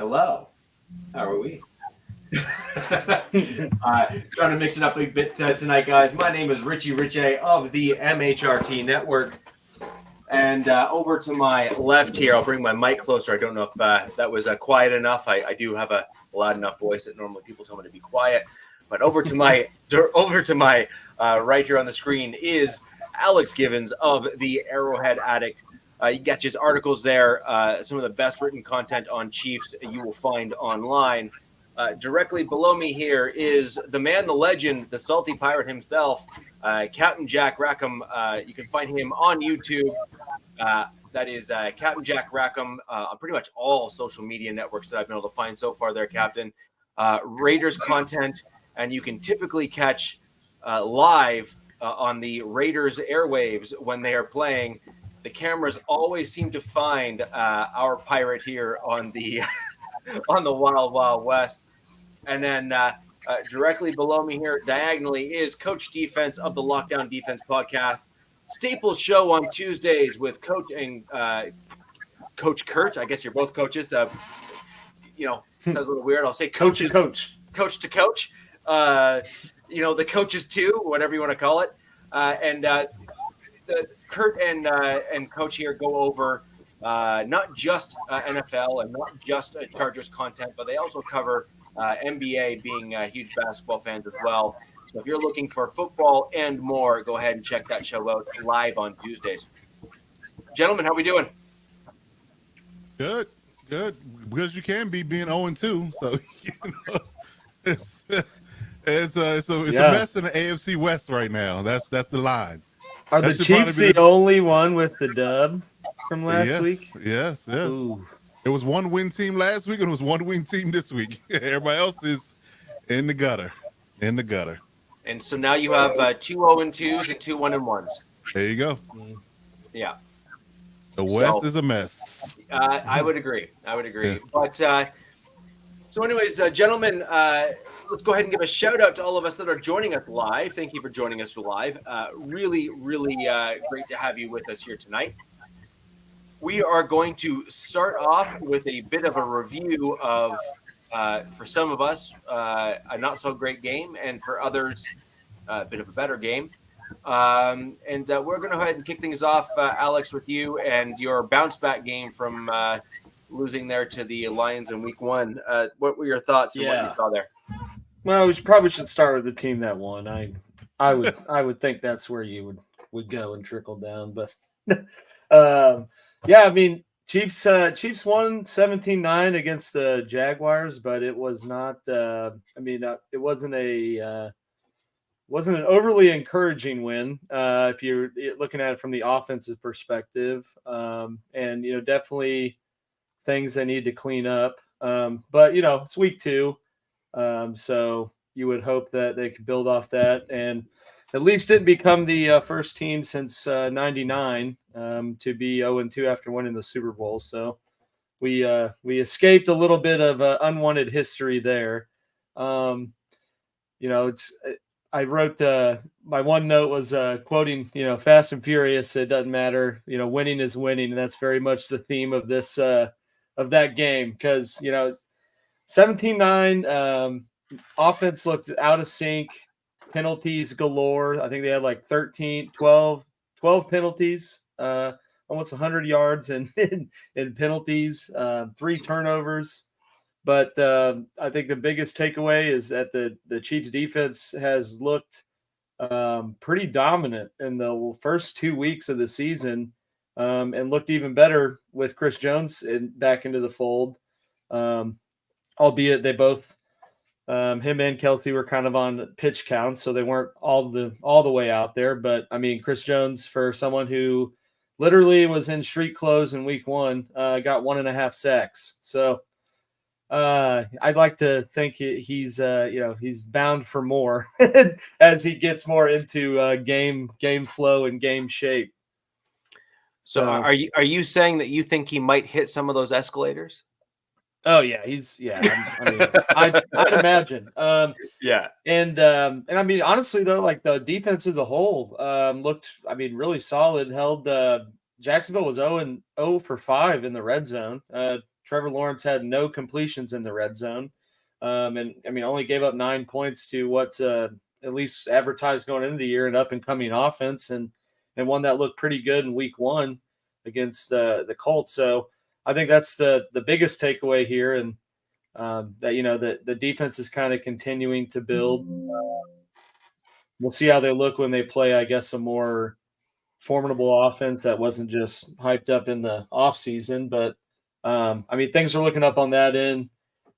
Hello. How are we? Trying to mix it up a bit tonight, guys. My name is Richie Richey of the MHRT Network. And over to my left here, I'll bring my mic closer. I don't know if that was quiet enough. I do have a loud enough voice that normally people tell me to be quiet. But over to my right here on the screen is Alex Givens of the Arrowhead Addict. You get his articles there. Some of the best written content on Chiefs you will find online. Directly below me here is the man, the legend, the salty pirate himself, Captain Jack Rackham. You can find him on YouTube. That is Captain Jack Rackham on pretty much all social media networks that I've been able to find so far there, Captain. Raiders content, and you can typically catch live on the Raiders airwaves when they are playing. The cameras always seem to find our pirate here on the on the Wild Wild West. And then directly below me here, diagonally, is Coach Defense of the Lockdown Defense podcast. Staples show on Tuesdays with Coach and Coach Kurt. I guess you're both coaches. Sounds a little weird. I'll say coach to coach. The coaches too, whatever you want to call it. Kurt and Coach here go over not just NFL and not just Chargers content, but they also cover NBA, being huge basketball fans as well. So if you're looking for football and more, go ahead and check that show out live on Tuesdays. Gentlemen, how we doing? Good. Because you can be being 0-2, so it's a mess in the AFC West right now. That's the line. Are the Chiefs the only one with the dub from last week? Yes. Ooh. It was one win team last week, and it was one win team this week. Everybody else is in the gutter. And so now you have 2 0-2s and 2 1-1s. There you go. Yeah. The West is a mess. I would agree. Yeah. But so anyways, gentlemen, let's go ahead and give a shout out to all of us that are joining us live. Thank you for joining us live. Really great to have you with us here tonight. We are going to start off with a bit of a review of, for some of us, a not so great game, and for others, a bit of a better game. And we're going to go ahead and kick things off, Alex, with you and your bounce back game from losing there to the Lions in Week 1. What were your thoughts on what you saw there? Well, we probably should start with the team that won. I would think that's where you would go and trickle down, but Chiefs won 17-9 against the Jaguars, but it was not. It wasn't an overly encouraging win if you're looking at it from the offensive perspective, and definitely things they need to clean up. But it's week 2, so you would hope that they could build off that and at least didn't become the first team since '99 to be 0-2 after winning the Super Bowl. So we escaped a little bit of unwanted history there. I wrote my one note was quoting Fast and Furious. It doesn't matter, winning is winning, and that's very much the theme of this of that game because 17-9 offense looked out of sync. Penalties galore. I think they had like 12 penalties, almost 100 yards in penalties, 3 turnovers. But I think the biggest takeaway is that the Chiefs defense has looked pretty dominant in the first 2 weeks of the season and looked even better with Chris Jones back into the fold, albeit they both him and Kelsey were kind of on pitch count, so they weren't all the way out there. But I mean, Chris Jones, for someone who literally was in street clothes in Week 1, got 1.5 sacks. So I'd like to think he's bound for more as he gets more into game flow and game shape. So are you saying that you think he might hit some of those escalators? Oh yeah, I'd imagine. And I mean, honestly though, like the defense as a whole looked, really solid. Held Jacksonville was 0 for 5 in the red zone. Trevor Lawrence had no completions in the red zone. And I mean, only gave up 9 points to what's at least advertised going into the year, an up and coming offense, and one that looked pretty good in week 1 against the Colts. So I think that's the biggest takeaway here. And that, you know, the defense is kind of continuing to build. We'll see how they look when they play, I guess, a more formidable offense that wasn't just hyped up in the offseason. But, I mean, things are looking up on that end.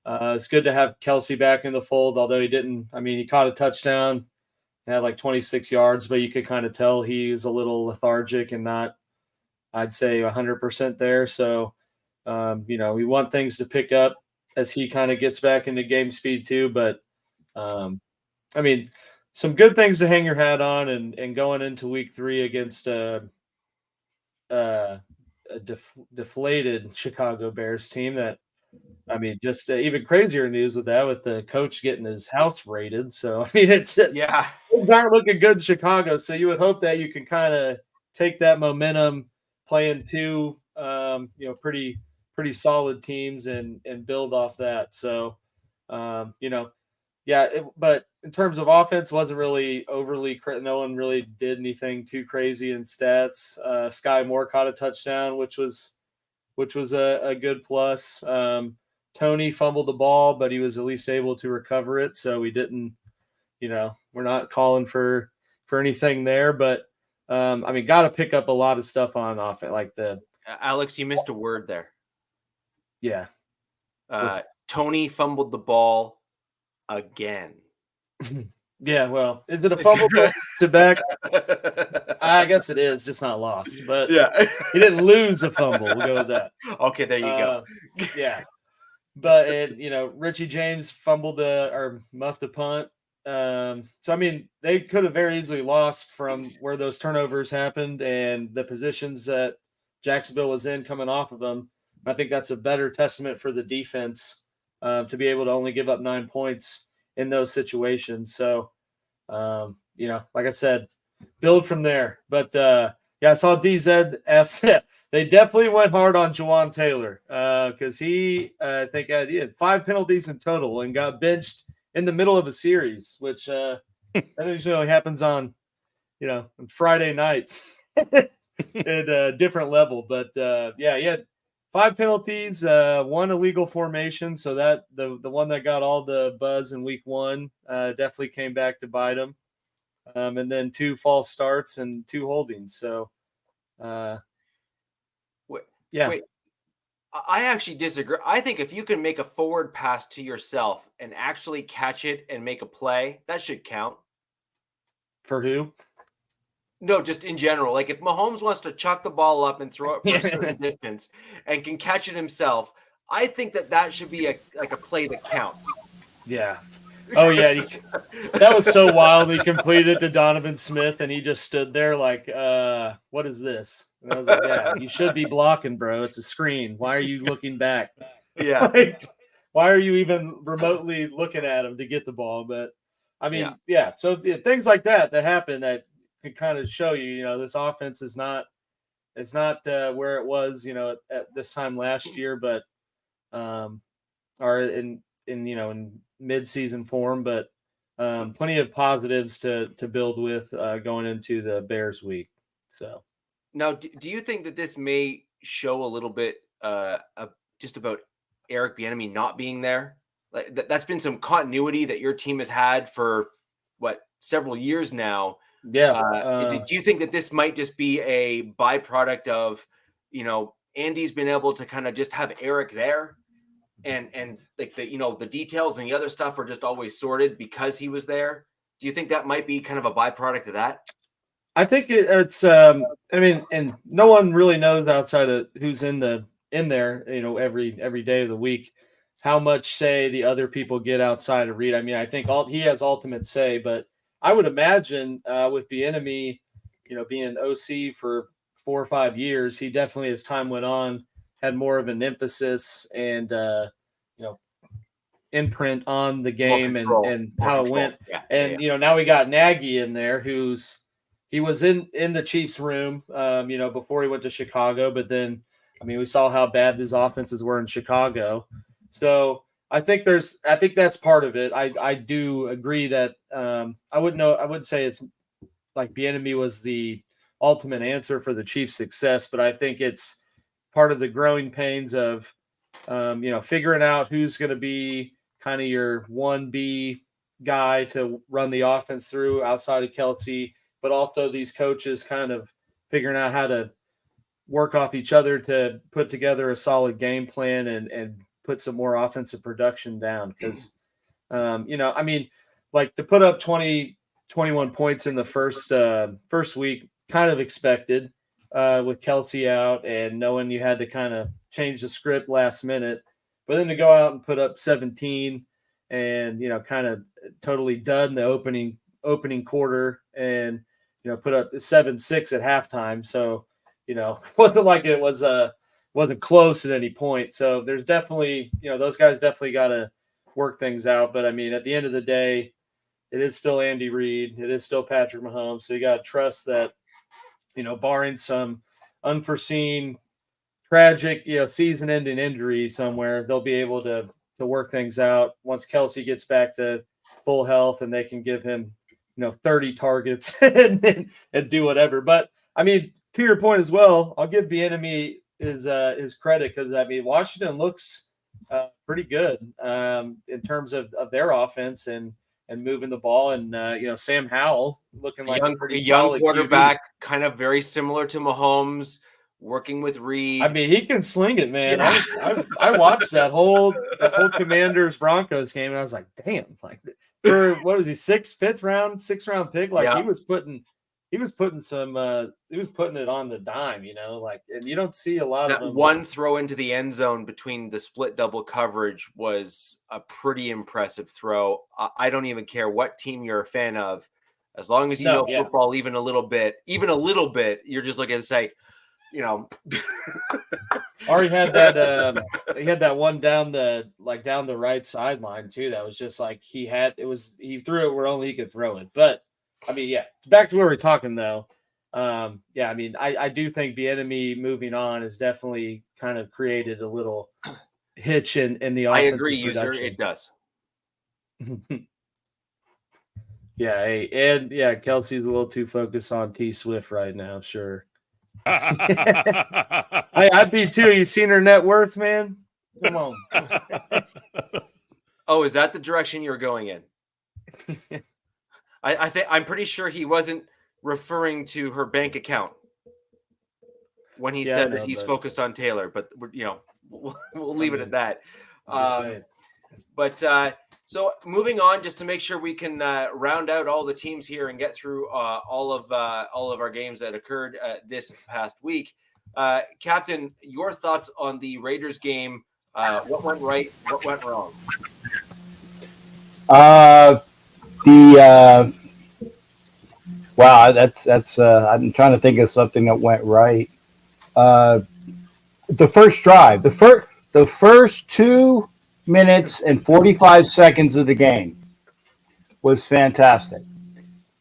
It's good to have Kelsey back in the fold, although he caught a touchdown, had like 26 yards, but you could kind of tell he's a little lethargic and not, I'd say, 100% there. So, you know, we want things to pick up as he kind of gets back into game speed too. But, I mean, some good things to hang your hat on, and going into week 3 against a deflated Chicago Bears team that, I mean, just even crazier news with that, with the coach getting his house raided. So, I mean, it's just, things aren't looking good in Chicago. So you would hope that you can kind of take that momentum playing 2, you know, pretty solid teams and build off that. So, you know, yeah, but in terms of offense, wasn't really overly no one really did anything too crazy in stats. Sky Moore caught a touchdown, which was a good plus. Tony fumbled the ball, but he was at least able to recover it. So we didn't, you know, we're not calling for anything there, but I mean, got to pick up a lot of stuff on offense, like the Alex, you missed a word there. Yeah. Tony fumbled the ball again. Yeah, well, is it a fumble to back? I guess it is, just not lost. But yeah, he didn't lose a fumble. We'll go with that. Okay, there you go. Yeah, but you know, Richie James fumbled or muffed a punt. So I mean, they could have very easily lost from where those turnovers happened and the positions that Jacksonville was in coming off of them. I think that's a better testament for the defense to be able to only give up 9 points in those situations. So, you know, like I said, build from there. But yeah, I saw DZ ask that. They definitely went hard on Jawan Taylor because he, I think, he had 5 penalties in total and got benched in the middle of a series, which that usually happens on, you know, on Friday nights at a different level. But yeah, he had 5 penalties, 1 illegal formation. So that the one that got all the buzz in week 1 definitely came back to bite him. And then 2 false starts and 2 holdings. So, yeah. Wait, I actually disagree. I think if you can make a forward pass to yourself and actually catch it and make a play, that should count. For who? No, just in general. Like if Mahomes wants to chuck the ball up and throw it for a certain distance and can catch it himself, I think that should be a play that counts. Yeah. Oh yeah, that was so wild. He completed to Donovan Smith, and he just stood there like, "What is this?" And I was like, "Yeah, you should be blocking, bro. It's a screen. Why are you looking back? Yeah, like, why are you even remotely looking at him to get the ball?" But I mean, yeah. So things like that happen that can kind of show you, you know, this offense is not where it was, you know, at this time last year, but are in you know, in mid-season form, but plenty of positives to build with going into the Bears week. So now, do you think that this may show a little bit just about Eric Bieniemy not being there? Like that's been some continuity that your team has had for several years now. Yeah. Do you think that this might just be a byproduct of, you know, Andy's been able to kind of just have Eric there? And like the details and the other stuff are just always sorted because he was there. Do you think that might be kind of a byproduct of that? I think it's I mean, and no one really knows outside of who's in there, you know, every day of the week, how much say the other people get outside of Reed. I mean, I think he has ultimate say, but I would imagine with Bieniemy, you know, being OC for 4 or 5 years, he definitely, as time went on, had more of an emphasis and you know, imprint on the game and how it went. You know, now we got Nagy in there, he was in the Chiefs room, you know, before he went to Chicago, but then I mean, we saw how bad these offenses were in Chicago. So I think that's part of it. I do agree that I wouldn't say it's like Bieniemy was the ultimate answer for the Chiefs' success, but I think it's part of the growing pains of figuring out who's going to be kind of your 1B guy to run the offense through outside of Kelsey, but also these coaches kind of figuring out how to work off each other to put together a solid game plan and put some more offensive production down. Because, I mean, like to put up 21 points in the first week, kind of expected with Kelsey out and knowing you had to kind of change the script last minute. But then to go out and put up 17 and, kind of totally dud in the opening quarter and, put up 7-6 at halftime. So, wasn't like it wasn't close at any point. So there's definitely, those guys definitely got to work things out. But I mean, at the end of the day, it is still Andy Reid. It is still Patrick Mahomes. So you got to trust that, barring some unforeseen, tragic, season-ending injury somewhere, they'll be able to work things out once Kelsey gets back to full health and they can give him, 30 targets and do whatever. But I mean, to your point as well, I'll give Bieniemy his credit because I mean Washington looks pretty good in terms of their offense and moving the ball, and Sam Howell looking like a pretty young solid quarterback, QB. kind of very similar to Mahomes, working with Reid. I mean, he can sling it, man. Yeah. I watched that whole Commanders Broncos game, and I was like, damn, like for what was he, sixth round pick? Like Yeah. he was putting it on the dime, like, and you don't see a lot of them. One throw into the end zone between the split double coverage was a pretty impressive throw. I don't even care what team you're a fan of, as long as you know football even a little bit, you're just looking at say, Or he had that one down the right sideline too. That was just like he threw it where only he could throw it. But I mean, yeah, back to where we're talking though. I mean, I do think Bieniemy moving on has definitely kind of created a little hitch in the offensive I agree, production. user. It does. Kelsey's a little too focused on T Swift right now. Sure. I'd be too. You seen her net worth, man? Come on. Oh, is that the direction you're going in? I think I'm pretty sure he wasn't referring to her bank account when he said that he's focused on Taylor, but we'll leave it at that. So moving on, just to make sure we can round out all the teams here and get through all of our games that occurred this past week. Captain, your thoughts on the Raiders game? What went right? What went wrong? Wow, that's I'm trying to think of something that went right. The first drive, the first 2 minutes and 45 seconds of the game was fantastic.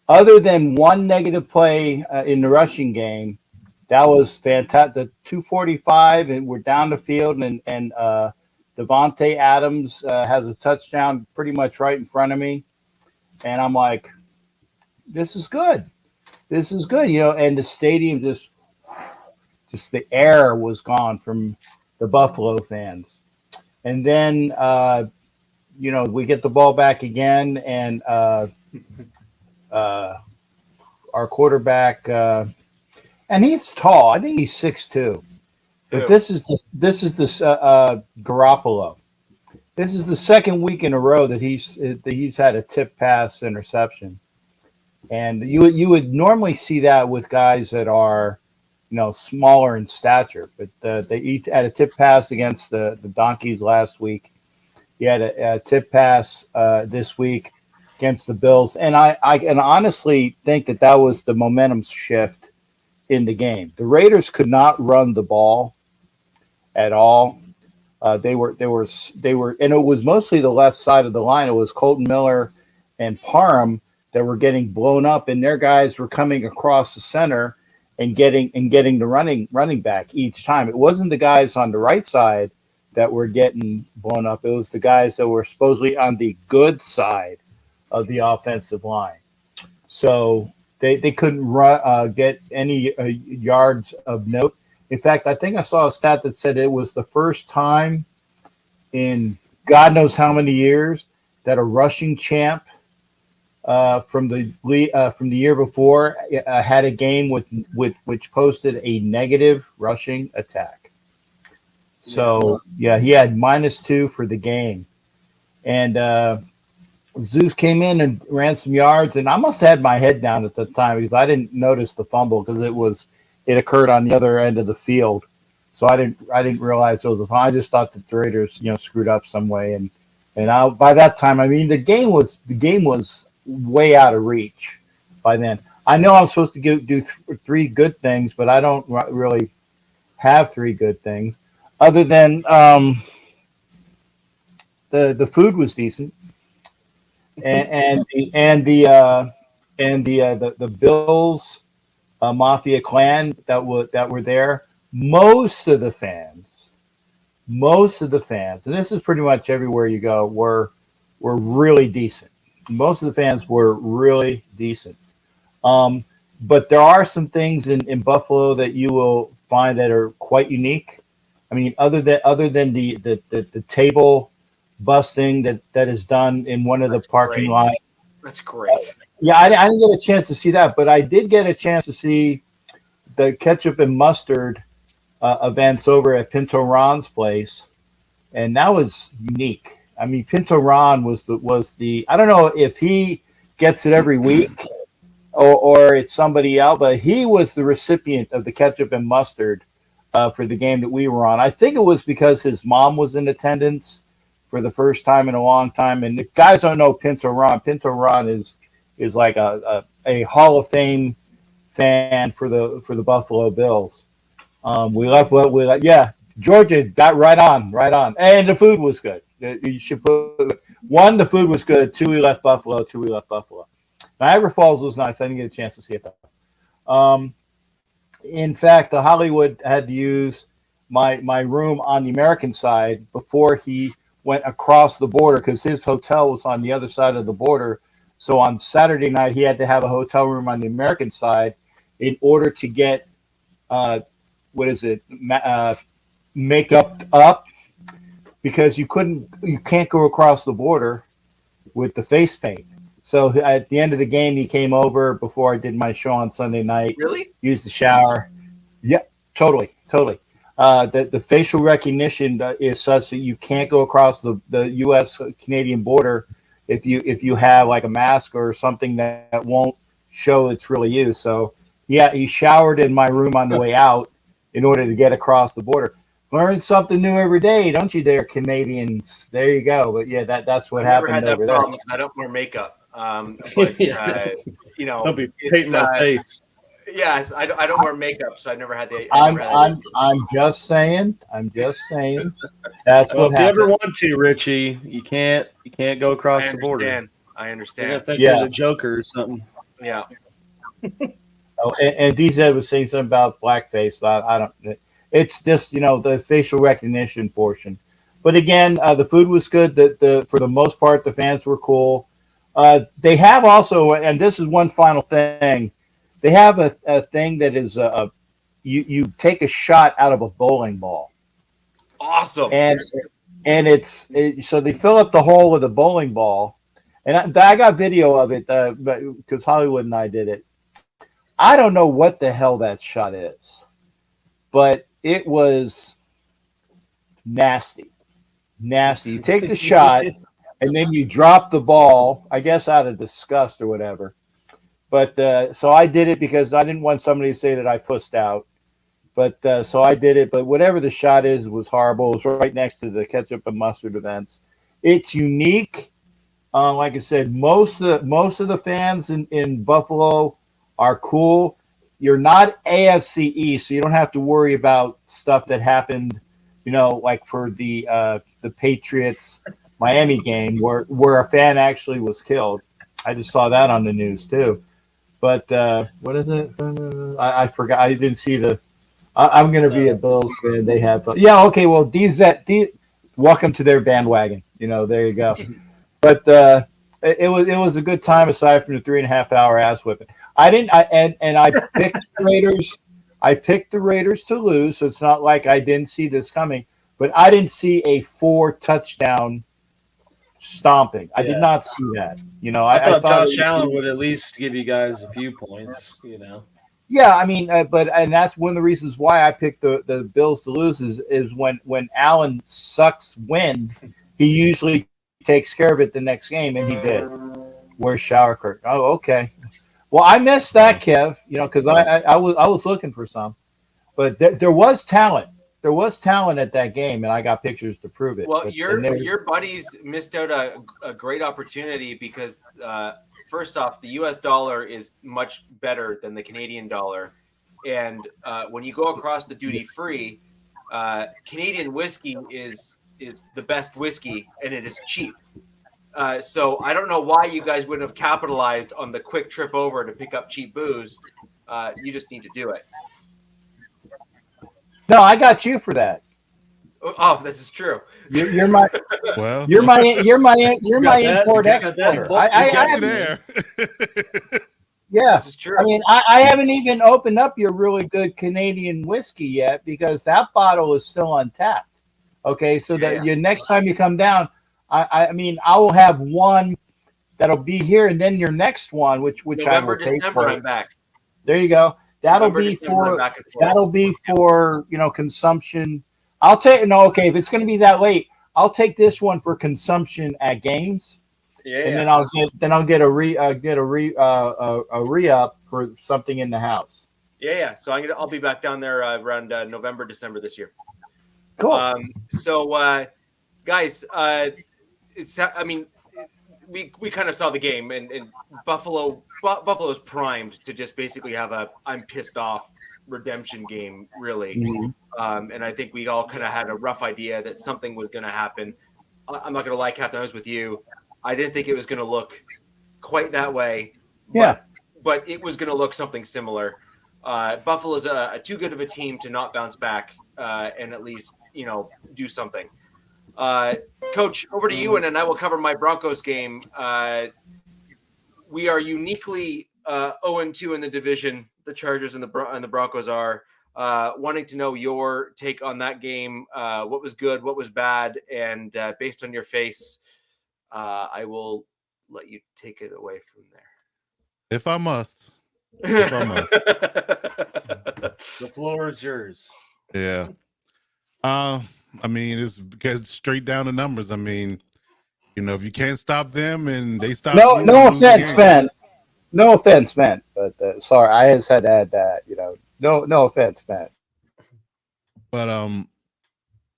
Other than one negative play in the rushing game, that was fantastic. The 2:45 and we're down the field and Devontae Adams has a touchdown pretty much right in front of me. And I'm like, this is good. This is good. And the stadium just the air was gone from the Buffalo fans. And then, we get the ball back again and our quarterback, and he's tall. I think he's 6'2". But this is Garoppolo. This is the second week in a row that he's had a tip pass interception, and you would normally see that with guys that are, smaller in stature. But they each had a tip pass against the Donkeys last week. He had a tip pass this week against the Bills, and I can honestly think that was the momentum shift in the game. The Raiders could not run the ball at all. They were, and it was mostly the left side of the line. It was Colton Miller and Parham that were getting blown up, and their guys were coming across the center, and getting the running back each time. It wasn't the guys on the right side that were getting blown up. It was the guys that were supposedly on the good side of the offensive line. So they couldn't get any yards of note. In fact, I think I saw a stat that said it was the first time in God knows how many years that a rushing champ from the year before had a game which posted a negative rushing attack. So yeah, he had -2 for the game, and Zeus came in and ran some yards, and I must have had my head down at the time because I didn't notice the fumble because it occurred on the other end of the field, so I didn't realize it was a fumble. I just thought that the Raiders screwed up some way, and by that time, I mean the game was way out of reach by then. I know I'm supposed to do 3 good things, but I don't really have 3 good things other than the food was decent, and the Bills Mafia clan that were there. Most of the fans, and this is pretty much everywhere you go, were really decent. Most of the fans were really decent. But there are some things in Buffalo that you will find that are quite unique. I mean, other than the table busting that is done in one of the parking lots. That's great. Yeah, I didn't get a chance to see that, but I did get a chance to see the ketchup and mustard events over at Pinto Ron's place, and that was unique. I mean, Pinto Ron was the I don't know if he gets it every week or it's somebody else, but he was the recipient of the ketchup and mustard for the game that we were on. I think it was because his mom was in attendance for the first time in a long time. And if guys don't know Pinto Ron is like a Hall of Fame fan for the Buffalo Bills. We left what we like. Yeah, Georgia got right on, and the food was good. You should put 1. The food was good. 2. We left Buffalo. Niagara Falls was nice. I didn't get a chance to see it though. In fact, the Hollywood had to use my room on the American side before he went across the border because his hotel was on the other side of the border. So on Saturday night, he had to have a hotel room on the American side in order to get makeup up, because you can't go across the border with the face paint. So at the end of the game, he came over before I did my show on Sunday night. Really? Used the shower. Yeah, totally. The facial recognition is such that you can't go across the U.S. Canadian border if you have like a mask or something that won't show it's really you. So yeah, he showered in my room on the way out in order to get across the border. Learn something new every day, don't you, there, Canadians? There you go. But yeah, that's what happened over there. I don't wear makeup, but don't be painting my face. Yes, I don't wear makeup, so I never had the. I'm just saying. That's what happened. If you ever want to, Richie, you can't go across the border. I understand. I think you're the Joker or something. Yeah. And DZ was saying something about blackface, but I don't. It's just the facial recognition portion. But again, the food was good. For the most part, the fans were cool. They have also, and this is one final thing. They have a thing that is you take a shot out of a bowling ball. Awesome. And so they fill up the hole with a bowling ball, and I got video of it because Hollywood and I did it. I don't know what the hell that shot is, but it was nasty. You take the shot, and then you drop the ball, I guess out of disgust or whatever. But so I did it because I didn't want somebody to say that I pussed out. But so I did it. But whatever the shot is, it was horrible. It was right next to the ketchup and mustard events. It's unique. Like I said, most of the fans in Buffalo are cool. You're not AFC East, so you don't have to worry about stuff that happened, like for the Patriots Miami game where a fan actually was killed. I just saw that on the news too. But what is it? I forgot. I didn't see the. I'm going to be a Bills fan. They have. Yeah. Okay. Well, these welcome to their bandwagon. There you go. But it was a good time aside from the 3.5 hour ass whipping. I picked the Raiders. I picked the Raiders to lose, so it's not like I didn't see this coming. But I didn't see a 4 touchdown stomping. I did not see that. I thought Josh Allen would at least give you guys a few points. Yeah, I mean, and that's one of the reasons why I picked the Bills to lose is when Allen sucks wind, he usually takes care of it the next game, and he did. Where's shower curtain? Oh, okay. Well, I missed that, Kev. Because I was looking for some, but there was talent. There was talent at that game, and I got pictures to prove it. Well, your buddies missed out a great opportunity because first off, the U.S. dollar is much better than the Canadian dollar, and when you go across the duty free, Canadian whiskey is the best whiskey, and it is cheap. So I don't know why you guys wouldn't have capitalized on the quick trip over to pick up cheap booze. You just need to do it. No, I got you for that. Oh, this is true. You're my well. You're my import exporter. I have there. Yeah, this is true. I mean, I haven't even opened up your really good Canadian whiskey yet because that bottle is still untapped. Okay, so that next time you come down, I mean, I will have one that'll be here, and then your next one, which November, I will December, I'm back. There you go. That'll November, be December, for consumption. I'll take okay if it's going to be that late. I'll take this one for consumption at games. Yeah, and then I'll get a re-up for something in the house. Yeah. So I'll be back down there around November, December this year. Cool. So guys, we kind of saw the game, and Buffalo's primed to just basically have a I'm pissed off redemption game, really. Mm-hmm. And I think we all kind of had a rough idea that something was going to happen. I'm not going to lie, Captain, I was with you. I didn't think it was going to look quite that way. But it was going to look something similar. Buffalo's a too good of a team to not bounce back and at least, do something. Coach, over to you, and then I will cover my Broncos game. We are uniquely 0-2 in the division. The Chargers and the Broncos are. Wanting to know your take on that game. What was good? What was bad? And based on your face, I will let you take it away from there. If I must. The floor is yours. Yeah. I mean, it's gets straight down to numbers. I mean, if you can't stop them and they stop you. No offense, man. No offense, man. But sorry, I just had to add that. No offense, man. But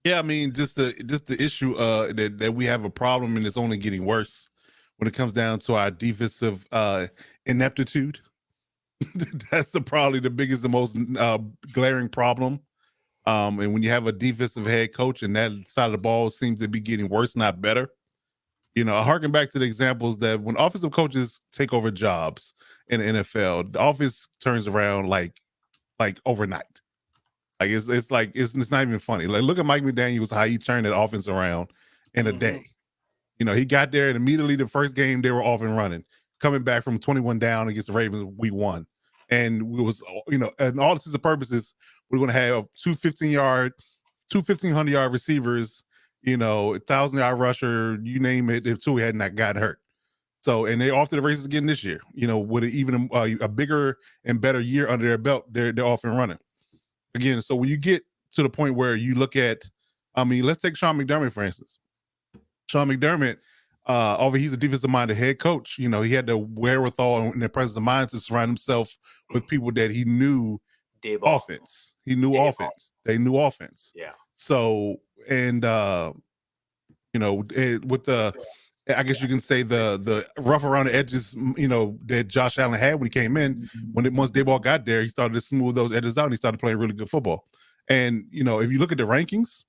yeah, I mean, just the issue that we have a problem, and it's only getting worse when it comes down to our defensive ineptitude. That's probably the biggest, the most glaring problem. And when you have a defensive head coach and that side of the ball seems to be getting worse, not better. I harken back to the examples that when offensive coaches take over jobs in the NFL, the offense turns around like overnight. Like it's not even funny. Like look at Mike McDaniels, how he turned that offense around in a day. He got there and immediately the first game they were off and running, coming back from 21 down against the Ravens week 1. And it was, and all intents and purposes, we're going to have two 1,500-yard receivers, 1,000-yard rusher, you name it, if two had not got hurt. So, and they're off to the races again this year, with even a bigger and better year under their belt, they're off and running. Again, so when you get to the point where you look at, let's take Sean McDermott, for instance. Sean McDermott, although he's a defensive-minded head coach, he had the wherewithal and the presence of mind to surround himself with people that he knew offense. He knew offense. They knew offense. Yeah. So, and, with the, I guess you can say the rough around the edges, that Josh Allen had when he came in, once Daboll got there, he started to smooth those edges out and he started playing really good football. And, if you look at the rankings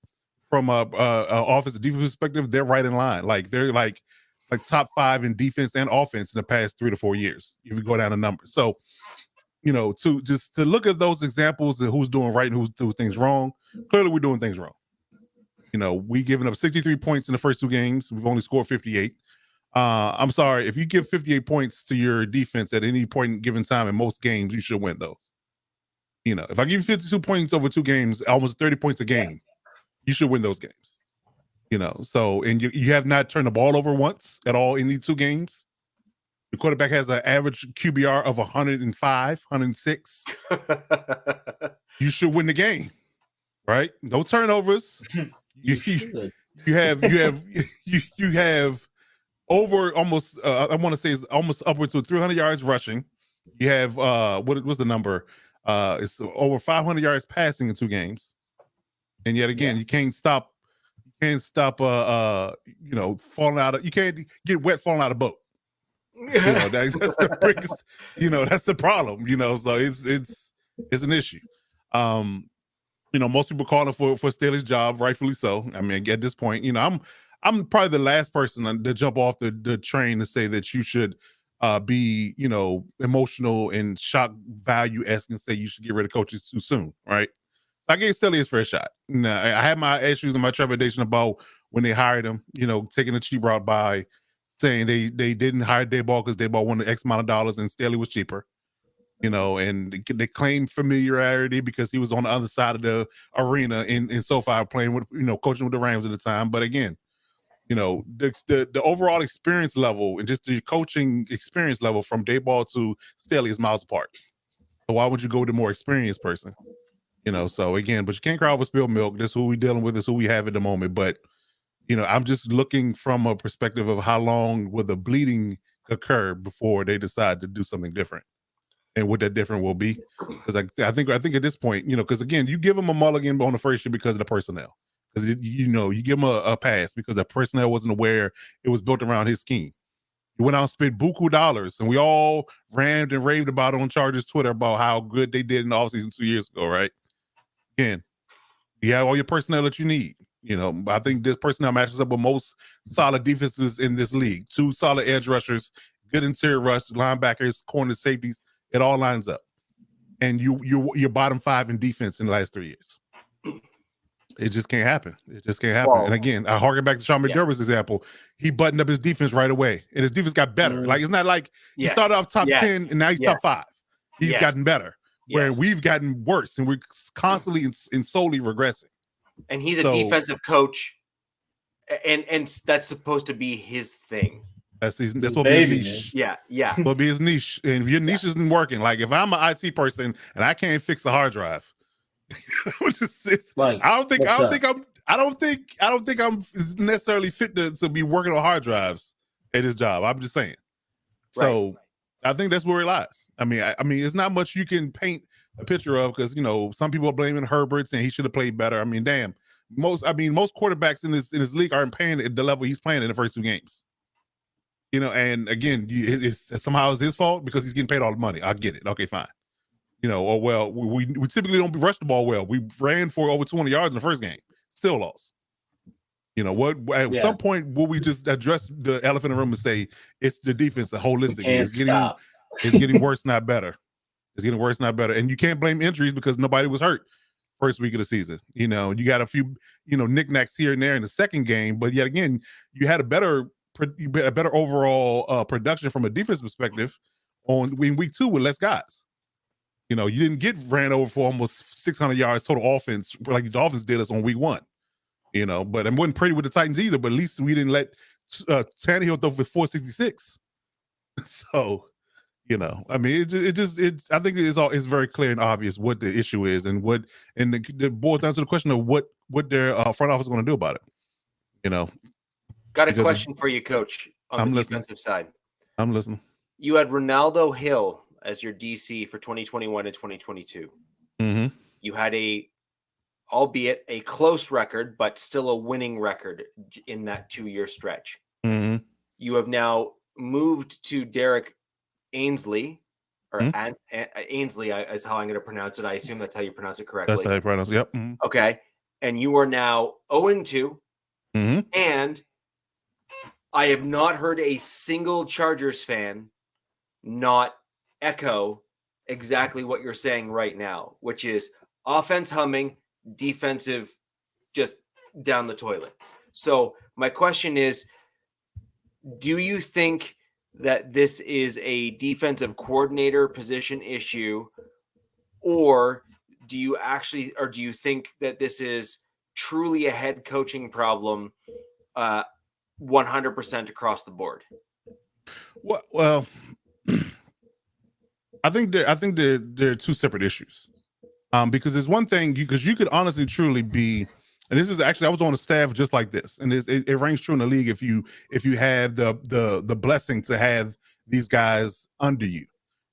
from a offensive defense perspective, they're right in line. Like they're like like top 5 in defense and offense in the past 3 to 4 years. If you go down the numbers, so to look at those examples of who's doing right and who's doing things wrong. Clearly, we're doing things wrong. We giving up 63 points in the first 2 games. We've only scored 58. I'm sorry, if you give 58 points to your defense at any point in given time in most games, you should win those. If I give you 52 points over 2 games, almost 30 points a game, you should win those games. So, and you have not turned the ball over once at all in these 2 games. The quarterback has an average QBR of 105, 106. You should win the game, right? No turnovers. You have over almost I want to say it's almost upwards to 300 yards rushing. You have what was the number? It's over 500 yards passing in 2 games. And yet again, you can't stop falling out of, you can't get wet falling out of boat. That's the biggest, that's the problem, so it's an issue. Most people calling for Staley's job, rightfully so. I mean, at this point, I'm probably the last person to jump off the train to say that you should be, emotional and shock value-esque and say you should get rid of coaches too soon, right? So I gave Staley his fair shot. Now, I had my issues and my trepidation about when they hired him, taking the cheap route by saying they didn't hire Dayball because Dayball wanted X amount of dollars and Staley was cheaper. And they claimed familiarity because he was on the other side of the arena in SoFi playing with, coaching with the Rams at the time. But again, the overall experience level and just the coaching experience level from Dayball to Staley is miles apart. So why would you go with a more experienced person? So again, but you can't cry over spilled milk. This is who we're dealing with. This is who we have at the moment. But, I'm just looking from a perspective of how long will the bleeding occur before they decide to do something different. And what that different will be, because I think at this point, because again, you give them a mulligan on the first year because of the personnel, because you give them a pass because the personnel wasn't aware it was built around his scheme. He went out and spent buku dollars, and we all raved and raved about it on Chargers Twitter about how good they did in the offseason 2 years ago, right? Again, you have all your personnel that you need. I think this personnel matches up with most solid defenses in this league. 2 solid edge rushers, good interior rush, linebackers, corners, safeties. It all lines up, and you're bottom 5 in defense in the last 3 years. It just can't happen. It just can't happen. And again, I harken back to Sean McDermott's example. He buttoned up his defense right away, and his defense got better. Like, it's not like he started off top 10 and now he's top 5. He's gotten better, where we've gotten worse, and we're constantly and solely regressing. And he's a defensive coach, and that's supposed to be his thing. That's what be his niche. Yeah. What be his niche, and if your niche isn't working, like if I'm an IT person and I can't fix a hard drive, I don't think I'm necessarily fit to be working on hard drives at his job. I'm just saying. So I think that's where it lies. I mean, it's not much you can paint a picture of, because some people are blaming Herbert saying he should have played better. I mean, damn, most quarterbacks in this league aren't playing at the level he's playing in the first 2 games. And again, somehow it's his fault because he's getting paid all the money. I get it. Okay, fine. We typically don't rush the ball well. We ran for over 200 yards in the first game, still lost. At some point, will we just address the elephant in the room and say it's the defense, the holistic? It's getting worse, not better. It's getting worse, not better. And you can't blame injuries because nobody was hurt first week of the season. You got a few, knickknacks here and there in the second game, but yet again, you had a better overall production from a defense perspective in week 2 with less guys. You didn't get ran over for almost 600 yards total offense like the Dolphins did us on week 1. But it wasn't pretty with the Titans either. But at least we didn't let Tannehill throw for 466. So, I mean, I think it's very clear and obvious what the issue is, and it boils down to the question of what their front office is going to do about it. Got a question for you, Coach, on the defensive side. I'm listening. You had Ronaldo Hill as your DC for 2021 and 2022. Mm-hmm. You had albeit a close record, but still a winning record in that 2-year stretch. Mm-hmm. You have now moved to Derek Ainsley, or Ainsley is how I'm going to pronounce it. I assume that's how you pronounce it correctly. That's how you pronounce it. Yep. Mm-hmm. Okay. And you are now 0-2. Mm-hmm. And I have not heard a single Chargers fan not echo exactly what you're saying right now, which is offense humming, defensive just down the toilet. So my question is, do you think that this is a defensive coordinator position issue, or do you think that this is truly a head coaching problem 100% across the board? Well, I think they're two separate issues. Because there's one thing because you could honestly truly be, and this is actually I was on a staff just like this, and it rings true in the league if you have the blessing to have these guys under you.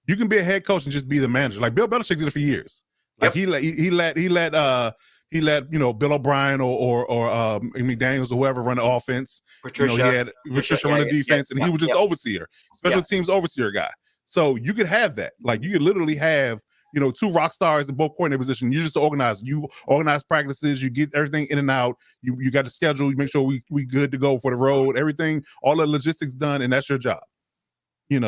You can be a head coach and just be the manager. Like Bill Belichick did it for years. Like he let Bill O'Brien or McDaniels or whoever run the offense. Patricia, he had Patricia run the defense, and he was just the overseer, special teams overseer guy. So you could have that. Like you could literally have two rock stars in both coordinator position. You just organize. You organize practices. You get everything in and out. You got the schedule. You make sure we good to go for the road. Everything, all the logistics done, and that's your job.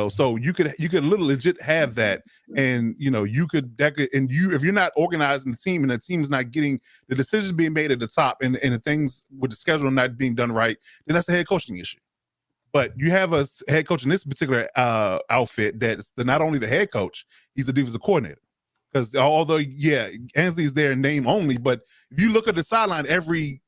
So you could literally legit have that, and if you're not organizing the team and the team's not getting the decisions being made at the top and the things with the schedule not being done right, then that's a head coaching issue. But you have a head coach in this particular outfit that's not only the head coach, he's the defensive coordinator. Because although Ansley's there in name only, but if you look at the sideline every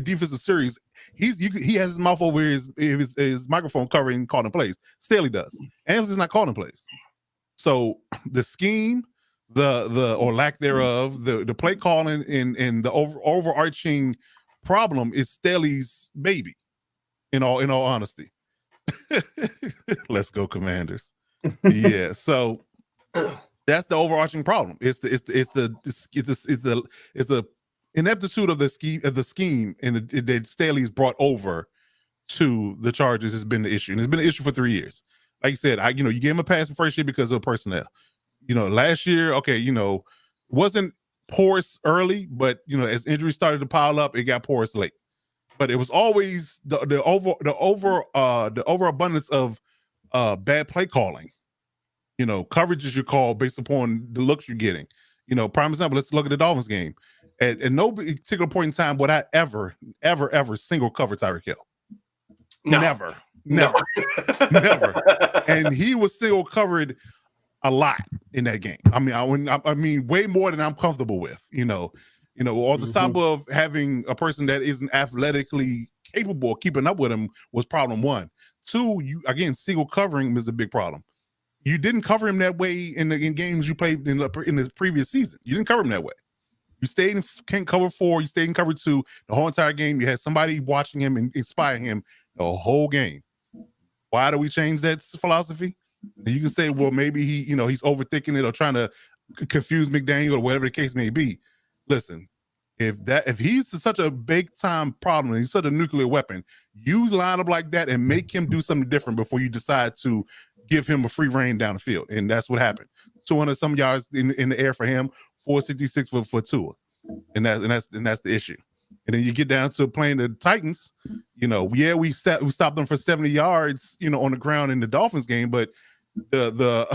defensive series, he has his mouth over his microphone covering calling plays. Staley does. Ansley's not calling plays. So the scheme, the or lack thereof, the play calling and the overarching problem is Staley's baby. In all honesty, let's go Commanders. Yeah. So. That's the overarching problem. It's the ineptitude of the scheme and that Staley's brought over to the Chargers has been the issue, and it's been an issue for 3 years. Like you said, you gave him a pass in first year because of personnel. Last year, wasn't porous early, but as injuries started to pile up, it got porous late. But it was always the overabundance of bad play calling. Coverages you call based upon the looks you're getting. Prime example, let's look at the Dolphins game. At no particular point in time would I ever single cover Tyreek Hill. No. Never. And he was single covered a lot in that game. I mean, way more than I'm comfortable with. On the top of having a person that isn't athletically capable of keeping up with him was problem one. Two, single covering him is a big problem. You didn't cover him that way in games you played in the previous season. You didn't cover him that way. You stayed in cover 4. You stayed in cover 2 the whole entire game. You had somebody watching him and inspiring him the whole game. Why do we change that philosophy? And you can say, well, maybe he's overthinking it or trying to confuse McDaniel or whatever the case may be. Listen, if he's such a big time problem and he's such a nuclear weapon, you line up like that and make him do something different before you decide to give him a free reign down the field. And that's what happened. 200 some yards in the air for him, 466 for Tua. And that's the issue. And then you get down to playing the Titans, we stopped them for 70 yards, on the ground in the Dolphins game, but the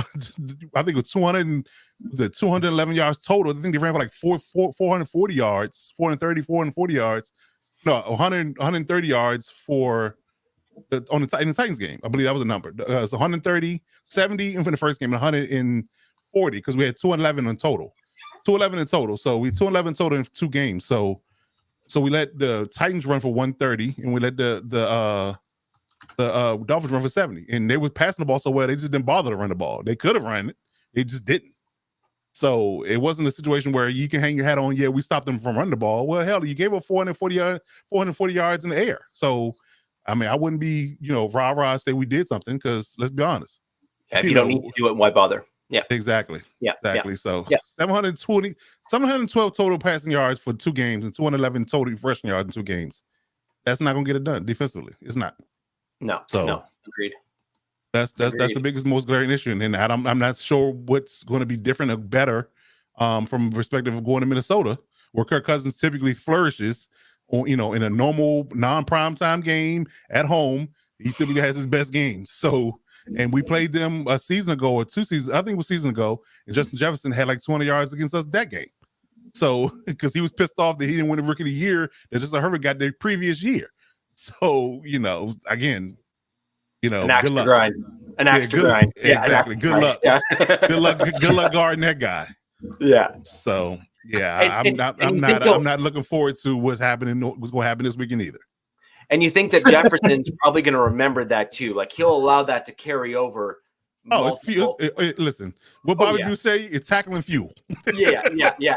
I think it was 211 yards total. I think they ran for like 440 yards, 440 yards. No, 130 yards for in the Titans game. I believe that was the number. It was 130, 70 in the first game, and 140 because we had 211 in total. 211 in total. So we 211 total in 2 games. So we let the Titans run for 130, and we let the Dolphins run for 70. And they were passing the ball so well, they just didn't bother to run the ball. They could have run it. They just didn't. So it wasn't a situation where you can hang your hat on, we stopped them from running the ball. Well, hell, you gave up 440 yards in the air. So I wouldn't be, rah-rah say we did something because let's be honest. Yeah, if you don't need to do it, why bother? Yeah. Exactly. Yeah. Exactly. Yeah. So yeah. 712 total passing yards for 2 games and 211 total rushing yards in 2 games. That's not going to get it done defensively. It's not. No. So no. Agreed. That's the biggest, most glaring issue. And I'm not sure what's going to be different or better from a perspective of going to Minnesota, where Kirk Cousins typically flourishes, in a normal non-primetime game at home He typically has his best games. So, and we played them a season ago or 2 seasons. I think it was season ago, and Justin Jefferson had like 20 yards against us that game. So, because he was pissed off that he didn't win the Rookie of the Year that Justin Herbert got the previous year. So, again, an axe good to luck. grind. An axe to grind. Yeah, exactly. Good luck. Yeah. Good luck. Good luck guarding that guy. Yeah. So, yeah, I'm not looking forward to what's going to happen this weekend either. And you think that Jefferson's probably going to remember that too? Like he'll allow that to carry over. Oh, listen, what Bobby do say? It's tackling fuel. Yeah,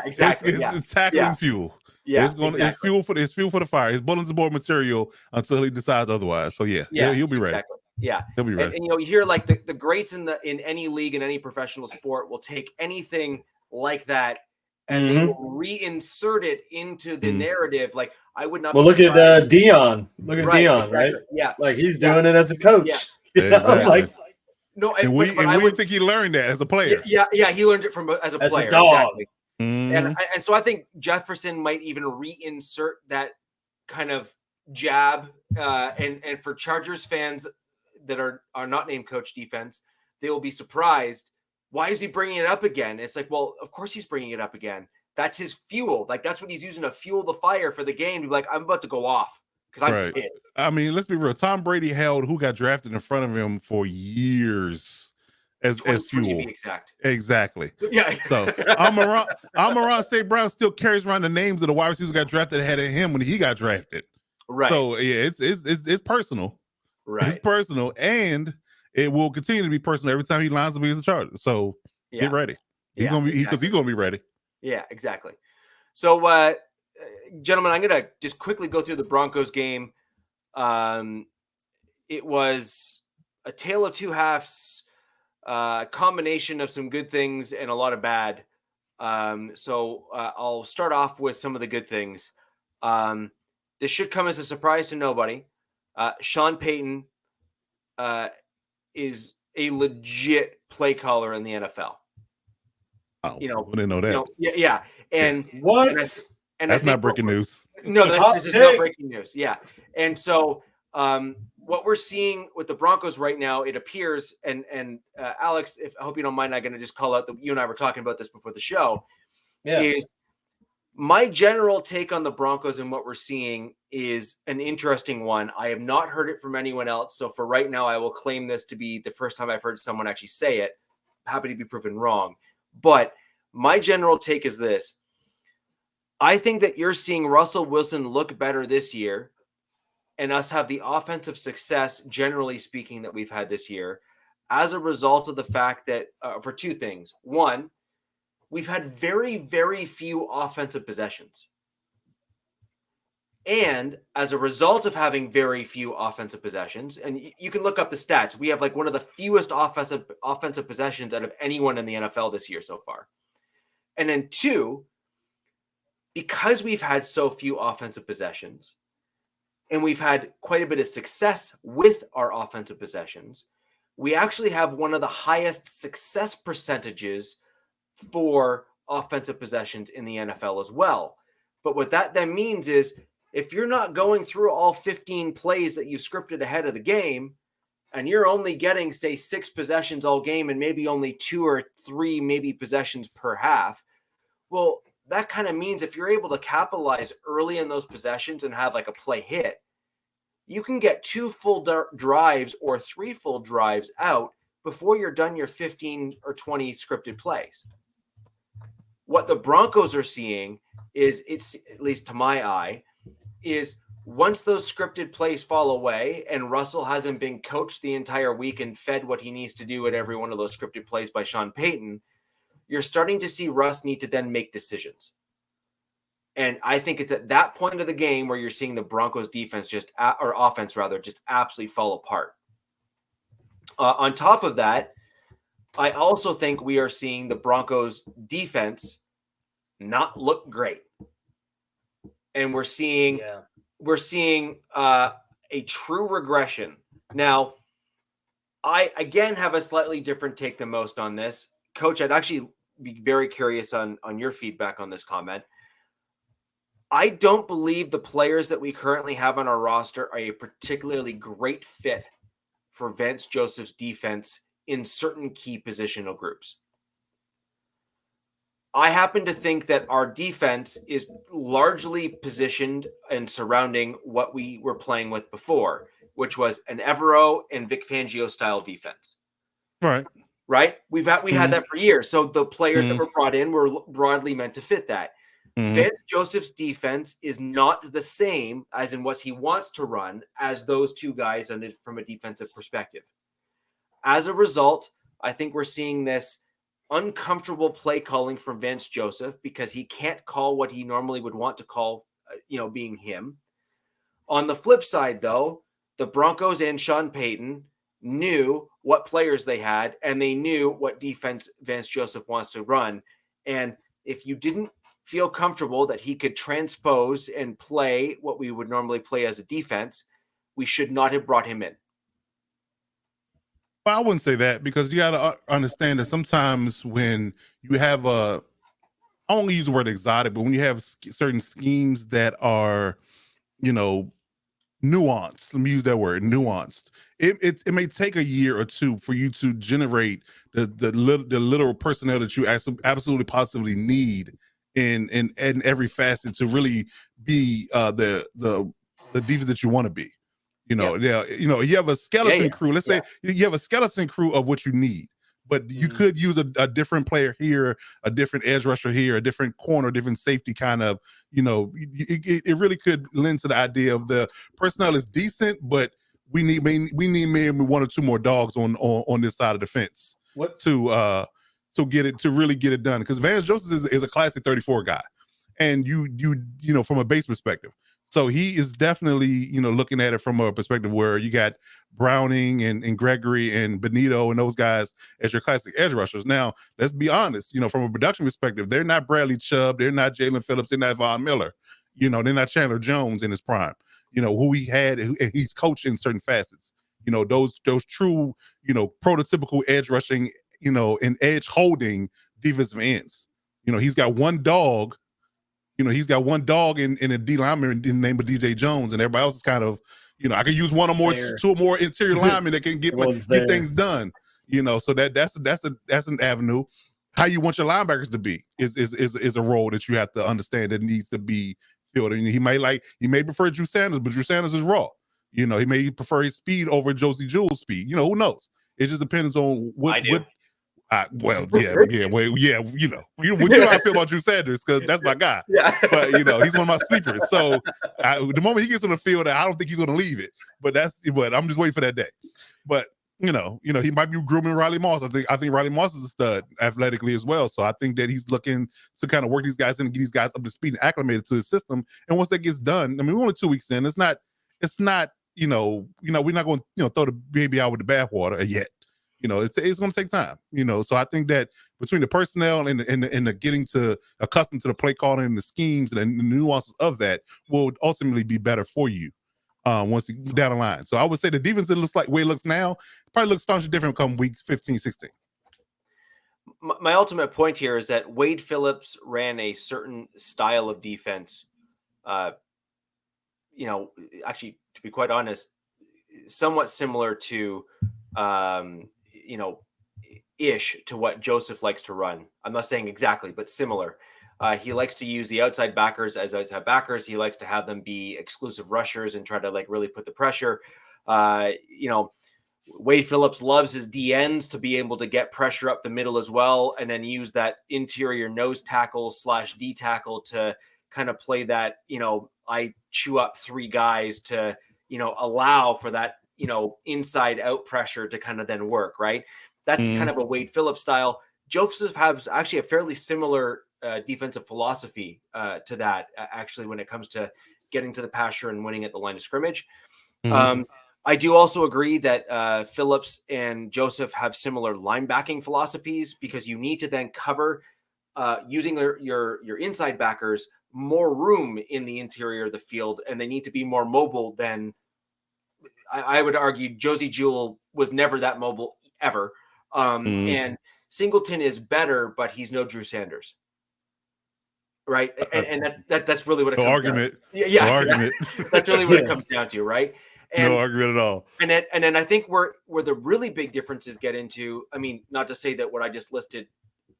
exactly. It's tackling fuel. Yeah, it's fuel for the fire. It's bulletin board material until he decides otherwise. So he'll be ready. Exactly. Yeah, he'll be ready. And you hear like the greats in any league in any professional sport will take anything like that and they will reinsert it into the narrative. Like I would not. Well, look at Dion. Look at Dion, exactly. right? Yeah, like he's doing it as a coach. Yeah. Exactly. No, and we think he learned that as a player. Yeah, he learned it as a player. A dog. Exactly. Mm. And so I think Jefferson might even reinsert that kind of jab. And for Chargers fans that are not named Coach Defense, they will be surprised. Why is he bringing it up again? It's like, well, of course he's bringing it up again. That's his fuel. Like that's what he's using to fuel the fire for the game. To be like, I'm about to go off. Because I'm pissed. I mean, let's be real. Tom Brady held who got drafted in front of him for years as fuel. Exactly. Yeah. So Amon St. Brown still carries around the names of the wide receivers who got drafted ahead of him when he got drafted. Right. So yeah, it's personal. Right. It's personal, and it will continue to be personal every time he lines up against the Chargers. So get ready. He's gonna be ready. Yeah, exactly. So gentlemen, I'm going to just quickly go through the Broncos game. It was a tale of two halves, combination of some good things and a lot of bad. So I'll start off with some of the good things. This should come as a surprise to nobody. Sean Payton is a legit play caller in the NFL. Oh, I didn't know that. Yeah. And what? And that's not breaking news. No, this is not breaking news. Yeah. And so what we're seeing with the Broncos right now, it appears, and Alex, I hope you don't mind, I'm going to just call out that you and I were talking about this before the show, is my general take on the Broncos and what we're seeing is an interesting one. I have not heard it from anyone else. So for right now, I will claim this to be the first time I've heard someone actually say it. Happy to be proven wrong. But my general take is this. I think that you're seeing Russell Wilson look better this year and us have the offensive success, generally speaking, that we've had this year as a result of the fact that for two things. One, we've had very, very few offensive possessions. And as a result of having very few offensive possessions, and you can look up the stats, we have like one of the fewest offensive possessions out of anyone in the NFL this year so far. And then two, because we've had so few offensive possessions and we've had quite a bit of success with our offensive possessions, we actually have one of the highest success percentages for offensive possessions in the NFL as well. But what that then means is if you're not going through all 15 plays that you've scripted ahead of the game and you're only getting, say, 6 possessions all game and maybe only 2 or 3 maybe possessions per half, well, that kind of means if you're able to capitalize early in those possessions and have like a play hit, you can get 2 full drives or 3 full drives out before you're done your 15 or 20 scripted plays. What the Broncos are seeing is, it's at least to my eye, is once those scripted plays fall away and Russell hasn't been coached the entire week and fed what he needs to do at every one of those scripted plays by Sean Payton, you're starting to see Russ need to then make decisions. And I think it's at that point of the game where you're seeing the Broncos defense or offense rather, just absolutely fall apart. On top of that, I also think we are seeing the Broncos defense not look great. And we're seeing a true regression. Now, I again have a slightly different take than most on this. Coach, I'd actually be very curious on your feedback on this comment. I don't believe the players that we currently have on our roster are a particularly great fit for Vance Joseph's defense in certain key positional groups. I happen to think that our defense is largely positioned and surrounding what we were playing with before, which was an Evero and Vic Fangio style defense. Right? We had that for years. So the players that were brought in were broadly meant to fit that. Vance Joseph's defense is not the same as in what he wants to run as those two guys from a defensive perspective. As a result, I think we're seeing this uncomfortable play calling from Vance Joseph because he can't call what he normally would want to call, being him. On the flip side, though, the Broncos and Sean Payton knew what players they had, and they knew what defense Vance Joseph wants to run. And if you didn't feel comfortable that he could transpose and play what we would normally play as a defense, we should not have brought him in. Well, I wouldn't say that, because you got to understand that sometimes when you have I won't use the word exotic, but when you have certain schemes that are, nuanced, let me use that word, nuanced, it may take a year or two for you to generate the literal personnel that you absolutely positively need in every facet to really be the defense that you want to be. You have a skeleton crew. Let's say you have a skeleton crew of what you need, but you could use a different player here, a different edge rusher here, a different corner, different safety kind of, it really could lend to the idea of the personnel is decent, but we need maybe one or two more dogs on this side of the fence to really get it done. Because Vance Joseph is a classic 34 guy, and you from a base perspective. So he is definitely, looking at it from a perspective where you got Browning and Gregory and Benito and those guys as your classic edge rushers. Now, let's be honest, from a production perspective, they're not Bradley Chubb, they're not Jalen Phillips, they're not Von Miller, they're not Chandler Jones in his prime, who he's coached in certain facets, those true, prototypical edge rushing, and edge holding defensive ends. He's got one dog. He's got one dog in a D lineman in the name of DJ Jones, and everybody else is kind of, I could use one or more, two or more interior linemen that can get things done. So that's an avenue. How you want your linebackers to be is a role that you have to understand that needs to be filled. And he may prefer Drew Sanders, but Drew Sanders is raw. He may prefer his speed over Josie Jewell's speed. Who knows? It just depends on what. You know how I feel about Drew Sanders, because that's my guy. But he's one of my sleepers. So the moment he gets on the field, I don't think he's going to leave it. But I'm just waiting for that day. But he might be grooming Riley Moss. I think Riley Moss is a stud athletically as well. So I think that he's looking to kind of work these guys in and get these guys up to speed and acclimated to his system. And once that gets done, we're only 2 weeks in. It's not we're not going to throw the baby out with the bathwater yet. It's going to take time, so I think that between the personnel and the getting accustomed to the play calling and the schemes and the nuances of that will ultimately be better for you once you down the line. So I would say the defense, it looks like the way it looks now, probably looks staunchly different come weeks 15, 16. My ultimate point here is that Wade Phillips ran a certain style of defense, actually, to be quite honest, somewhat similar to ish to what Joseph likes to run. I'm not saying exactly, but similar. He likes to use the outside backers as outside backers. He likes to have them be exclusive rushers and try to really put the pressure. Wade Phillips loves his DNs to be able to get pressure up the middle as well, and then use that interior nose tackle / D tackle to kind of play that, I chew up three guys to, allow for that, inside out pressure to kind of then work, right? That's kind of a Wade Phillips style. Joseph has actually a fairly similar defensive philosophy to that, actually, when it comes to getting to the pasture and winning at the line of scrimmage. I do also agree that Phillips and Joseph have similar linebacking philosophies, because you need to then cover using your inside backers more room in the interior of the field, and they need to be more mobile than, I would argue, Josie Jewell was never that mobile ever. And Singleton is better, but he's no Drew Sanders. right? And that's really what it No comes argument. down to. Yeah, No argument. that's really what it comes down to, right? And, No argument at all. And then I think where the really big differences get into, I mean, not to say that what I just listed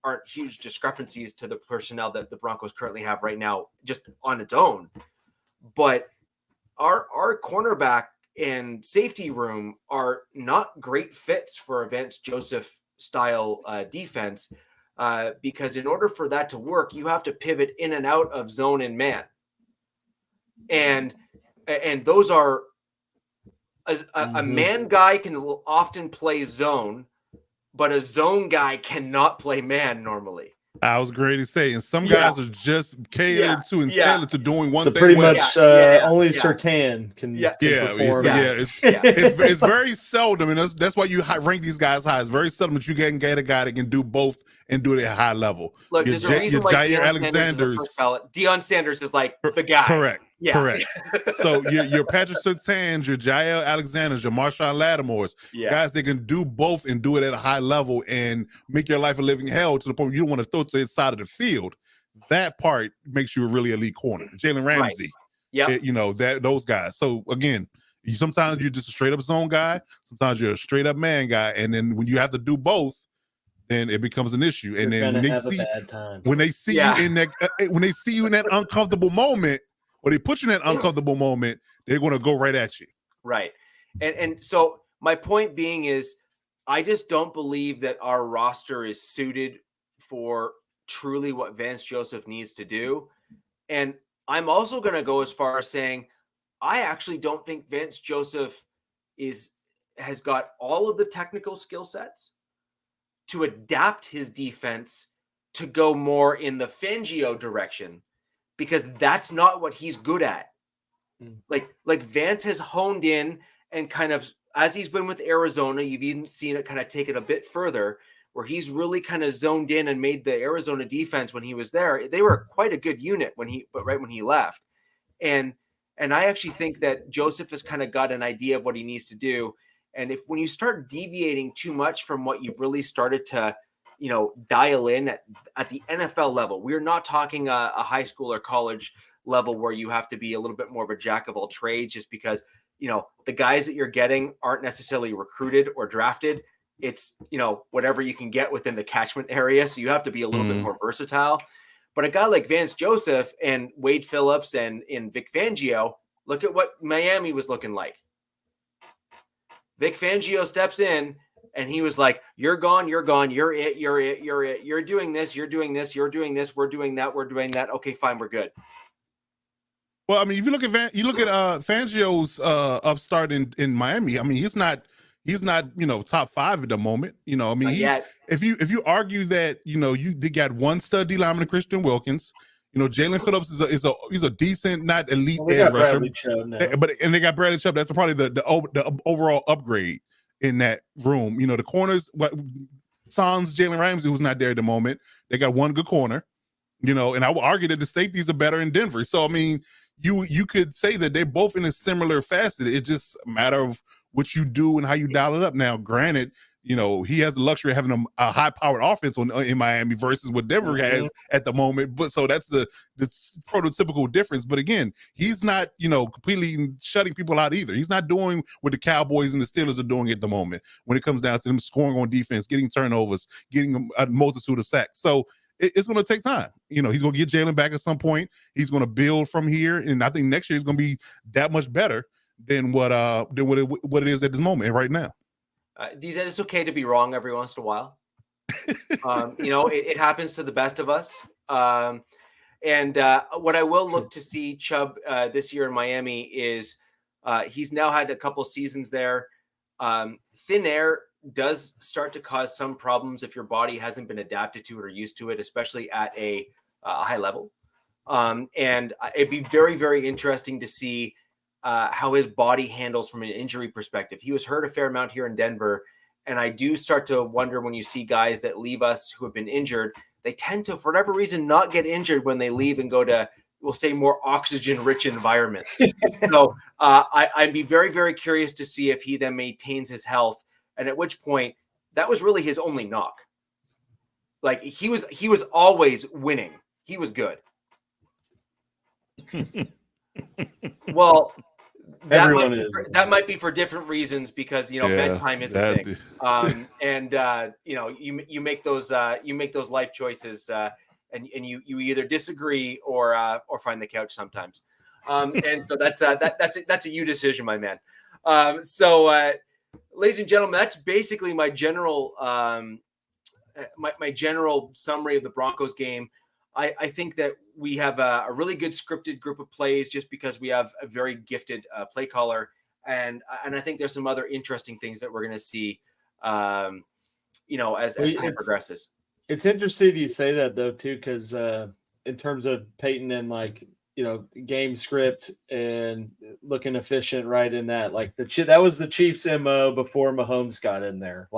aren't huge discrepancies to the personnel that the Broncos currently have right now, just on its own, but our cornerback and safety room are not great fits for a Vance Joseph style defense, because in order for that to work, you have to pivot in and out of zone and man, and those are a man guy can often play zone, but a zone guy cannot play man normally. I was great to say, and some guys are just catered to and tailored to doing one so thing. Pretty much only Sertan can perform. It's very seldom, and that's why you rank these guys high. It's very seldom that you can get a guy that can do both and do it at a high level. Look, there's a reason why Deion Sanders is like the guy. Correct. So your Patrick Surtains, your Jair Alexanders, your Marshawn Lattimore's, guys that can do both and do it at a high level and make your life a living hell to the point where you don't want to throw to the side of the field. That part makes you a really elite corner. Jalen Ramsey, those guys. So again, sometimes you're just a straight up zone guy. Sometimes you're a straight up man guy, and then when you have to do both, then it becomes an issue. And then when they see you in that uncomfortable moment, or they put you in that uncomfortable moment, they're going to go right at you. Right. And so my point being is, I just don't believe that our roster is suited for truly what Vance Joseph needs to do. And I'm also going to go as far as saying, I actually don't think Vance Joseph has got all of the technical skill sets to adapt his defense to go more in the Fangio direction, because that's not what he's good at. Like Vance has honed in and kind of, as he's been with Arizona, you've even seen it kind of take it a bit further, where he's really kind of zoned in and made the Arizona defense when he was there. They were quite a good unit right when he left. And I actually think that Joseph has kind of got an idea of what he needs to do. And when you start deviating too much from what you've really started to, dial in at the NFL level, we're not talking a high school or college level where you have to be a little bit more of a jack of all trades, just because, the guys that you're getting aren't necessarily recruited or drafted. It's, whatever you can get within the catchment area. So you have to be a little bit more versatile. But a guy like Vance Joseph and Wade Phillips and Vic Fangio, look at what Miami was looking like. Vic Fangio steps in and he was like, you're gone, you're it, you're doing this, we're doing that, we're doing that. Okay, fine, we're good. Well, I mean, if you look at Fangio's upstart in Miami, I mean, he's not top 5 at the moment. I mean, if you argue that, they got one stud D lineman, Christian Wilkins. Jalen Phillips he's a decent, not elite edge rusher, and they got Bradley Chubb. That's probably the overall upgrade in that room. The corners, sans Jalen Ramsey, who's not there at the moment. They got one good corner. And I would argue that the safeties are better in Denver. So I mean, you could say that they're both in a similar facet. It's just a matter of what you do and how you dial it up. Now, granted, he has the luxury of having a high-powered offense in Miami versus what Denver has at the moment. But so that's the prototypical difference. But again, he's not, completely shutting people out either. He's not doing what the Cowboys and the Steelers are doing at the moment when it comes down to them scoring on defense, getting turnovers, getting a multitude of sacks. So it's going to take time. He's going to get Jalen back at some point. He's going to build from here, and I think next year is going to be that much better than what it is at this moment and right now. DZ, it's okay to be wrong every once in a while. It happens to the best of us. And what I will look to see Chubb this year in Miami is he's now had a couple seasons there. Thin air does start to cause some problems if your body hasn't been adapted to it or used to it, especially at a high level. And it'd be very, very interesting to see how his body handles from an injury perspective. He was hurt a fair amount here in Denver. And I do start to wonder, when you see guys that leave us who have been injured, they tend to, for whatever reason, not get injured when they leave and go to, we'll say, more oxygen-rich environments. So I'd be very, very curious to see if he then maintains his health. And at which point, that was really his only knock. Like he was always winning. He was good. Well, Everyone is. that might be for different reasons because bedtime is a thing, and you make those life choices, and you either disagree or find the couch sometimes, and so that's a you decision, my man. Ladies and gentlemen, that's basically my general my general summary of the Broncos game. I think that we have a really good scripted group of plays just because we have a very gifted play caller. And I think there's some other interesting things that we're going to see, as time progresses. It's interesting you say that, though, too, because in terms of Peyton and, game script and looking efficient right in that, that was the Chiefs' MO before Mahomes got in there.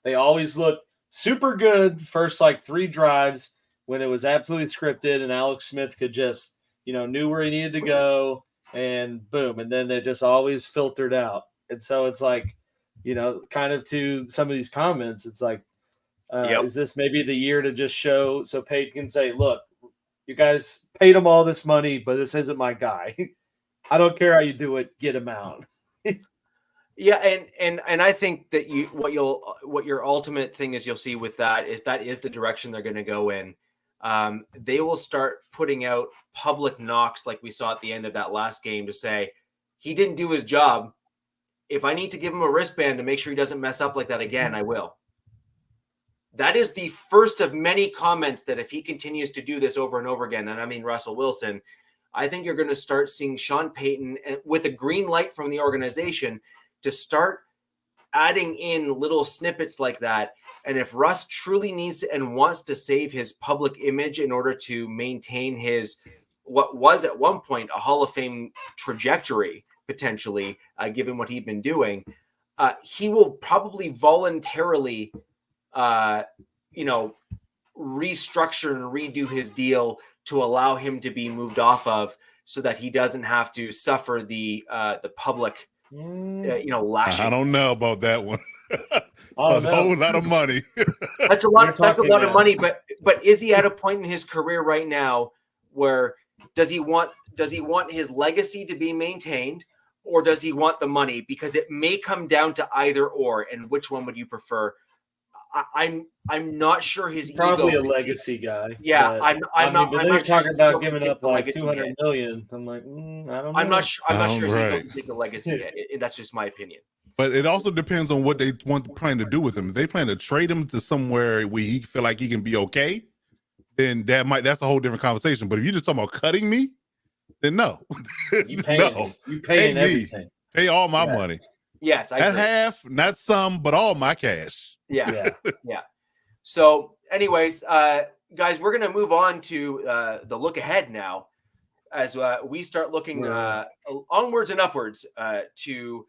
They always looked super good first, 3 drives, when it was absolutely scripted and Alex Smith could just, knew where he needed to go and boom. And then it just always filtered out. And so it's kind of to some of these comments, it's is this maybe the year to just show so Peyton can say, look, you guys paid him all this money, but this isn't my guy. I don't care how you do it. Get him out. Yeah, and I think that what your ultimate thing is you'll see with that is the direction they're going to go in. They will start putting out public knocks like we saw at the end of that last game to say he didn't do his job. If I need to give him a wristband to make sure he doesn't mess up like that again, I will. That is the first of many comments that if he continues to do this over and over again, and I mean Russell Wilson, I think you're going to start seeing Sean Payton with a green light from the organization to start adding in little snippets like that. And if Russ truly needs and wants to save his public image in order to maintain his what was at one point a Hall of Fame trajectory, potentially, given what he'd been doing, he will probably voluntarily, restructure and redo his deal to allow him to be moved off of, so that he doesn't have to suffer the public, lashing. I don't know about that one. A whole lot of money. That's a lot. That's a lot of money. But is he at a point in his career right now where does he want his legacy to be maintained, or does he want the money? Because it may come down to either or. And which one would you prefer? I'm not sure his probably ego. A legacy guy. Yeah, I'm not. But I'm they're not sure talking about giving up $200 million. I'm like, I don't know. I'm not sure. I'm not sure Right. he's going to take the legacy hit. That's just my opinion. But it also depends on what they plan to do with him. If they plan to trade him to somewhere where he feel like he can be okay, then that's a whole different conversation. But if you're just talking about cutting me, then no. You paying me. everything. Pay all my money. Yes, I At agree. half, not some, but all my cash. Yeah. So, anyways, guys, we're going to move on to the look ahead now, as we start looking onwards and upwards to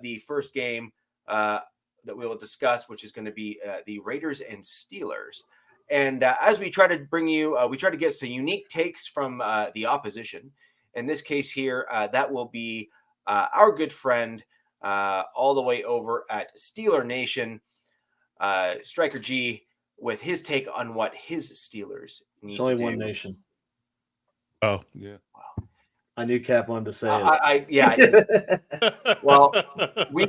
the first game that we will discuss, which is going to be the Raiders and Steelers. And as we try to bring you, we try to get some unique takes from the opposition. In this case here, that will be our good friend all the way over at Steeler Nation, Striker G, with his take on what his Steelers need to do. It's only one nation. Oh, yeah. I knew Cap wanted to say it. Well, we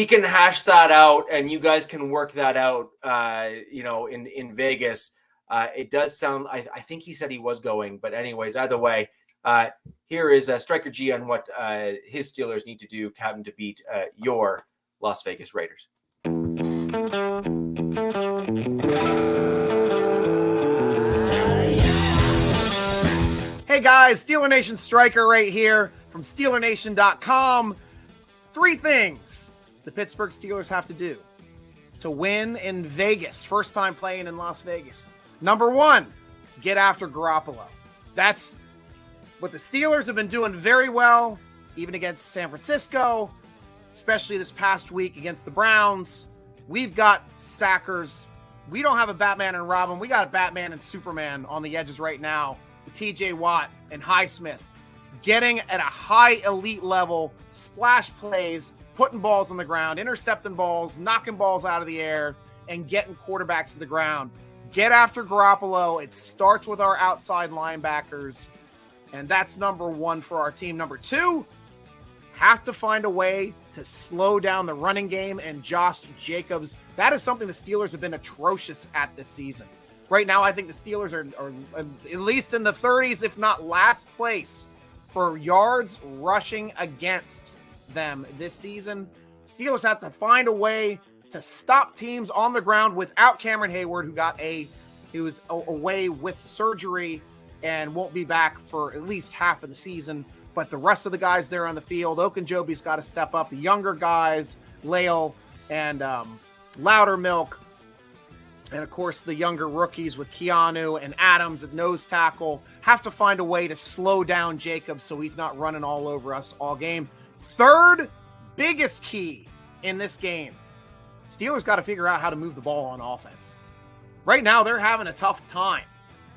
can hash that out, and you guys can work that out. In Vegas, it does sound. I think he said he was going, but anyways, either way, here is Striker G on what his Steelers need to do, Captain, to beat your Las Vegas Raiders. Hey guys, Steeler Nation Striker right here from SteelerNation.com. 3 things the Pittsburgh Steelers have to do to win in Vegas. First time playing in Las Vegas. Number 1, get after Garoppolo. That's what the Steelers have been doing very well, even against San Francisco, especially this past week against the Browns. We've got sackers. We don't have a Batman and Robin. We got a Batman and Superman on the edges right now. TJ Watt and Highsmith getting at a high elite level, splash plays, putting balls on the ground, intercepting balls, knocking balls out of the air, and getting quarterbacks to the ground. Get after Garoppolo. It starts with our outside linebackers. And that's number one for our team. Number two, have to find a way to slow down the running game and Josh Jacobs. That is something the Steelers have been atrocious at this season. Right now, I think the Steelers are at least in the 30s, if not last place, for yards rushing against them this season. Steelers have to find a way to stop teams on the ground without Cameron Hayward, who was away with surgery and won't be back for at least half of the season. But the rest of the guys there on the field, Okunjobi's got to step up. The younger guys, Lael and Loudermilk, and of course the younger rookies with Keanu and Adams at nose tackle, have to find a way to slow down Jacobs so he's not running all over us all game. Third biggest key in this game, Steelers got to figure out how to move the ball on offense. Right now, they're having a tough time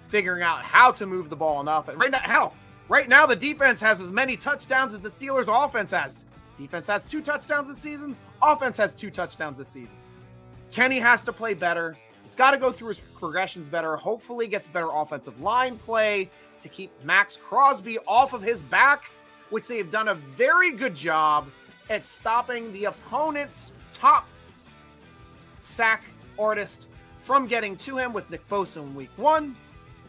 figuring out how to move the ball on offense. Right now, the defense has as many touchdowns as the Steelers' offense has. Defense has 2 touchdowns this season. Offense has 2 touchdowns this season. Kenny has to play better. He's got to go through his progressions better. Hopefully gets better offensive line play to keep Max Crosby off of his back, which they have done a very good job at stopping the opponent's top sack artist from getting to him with Nick Bosa in week 1,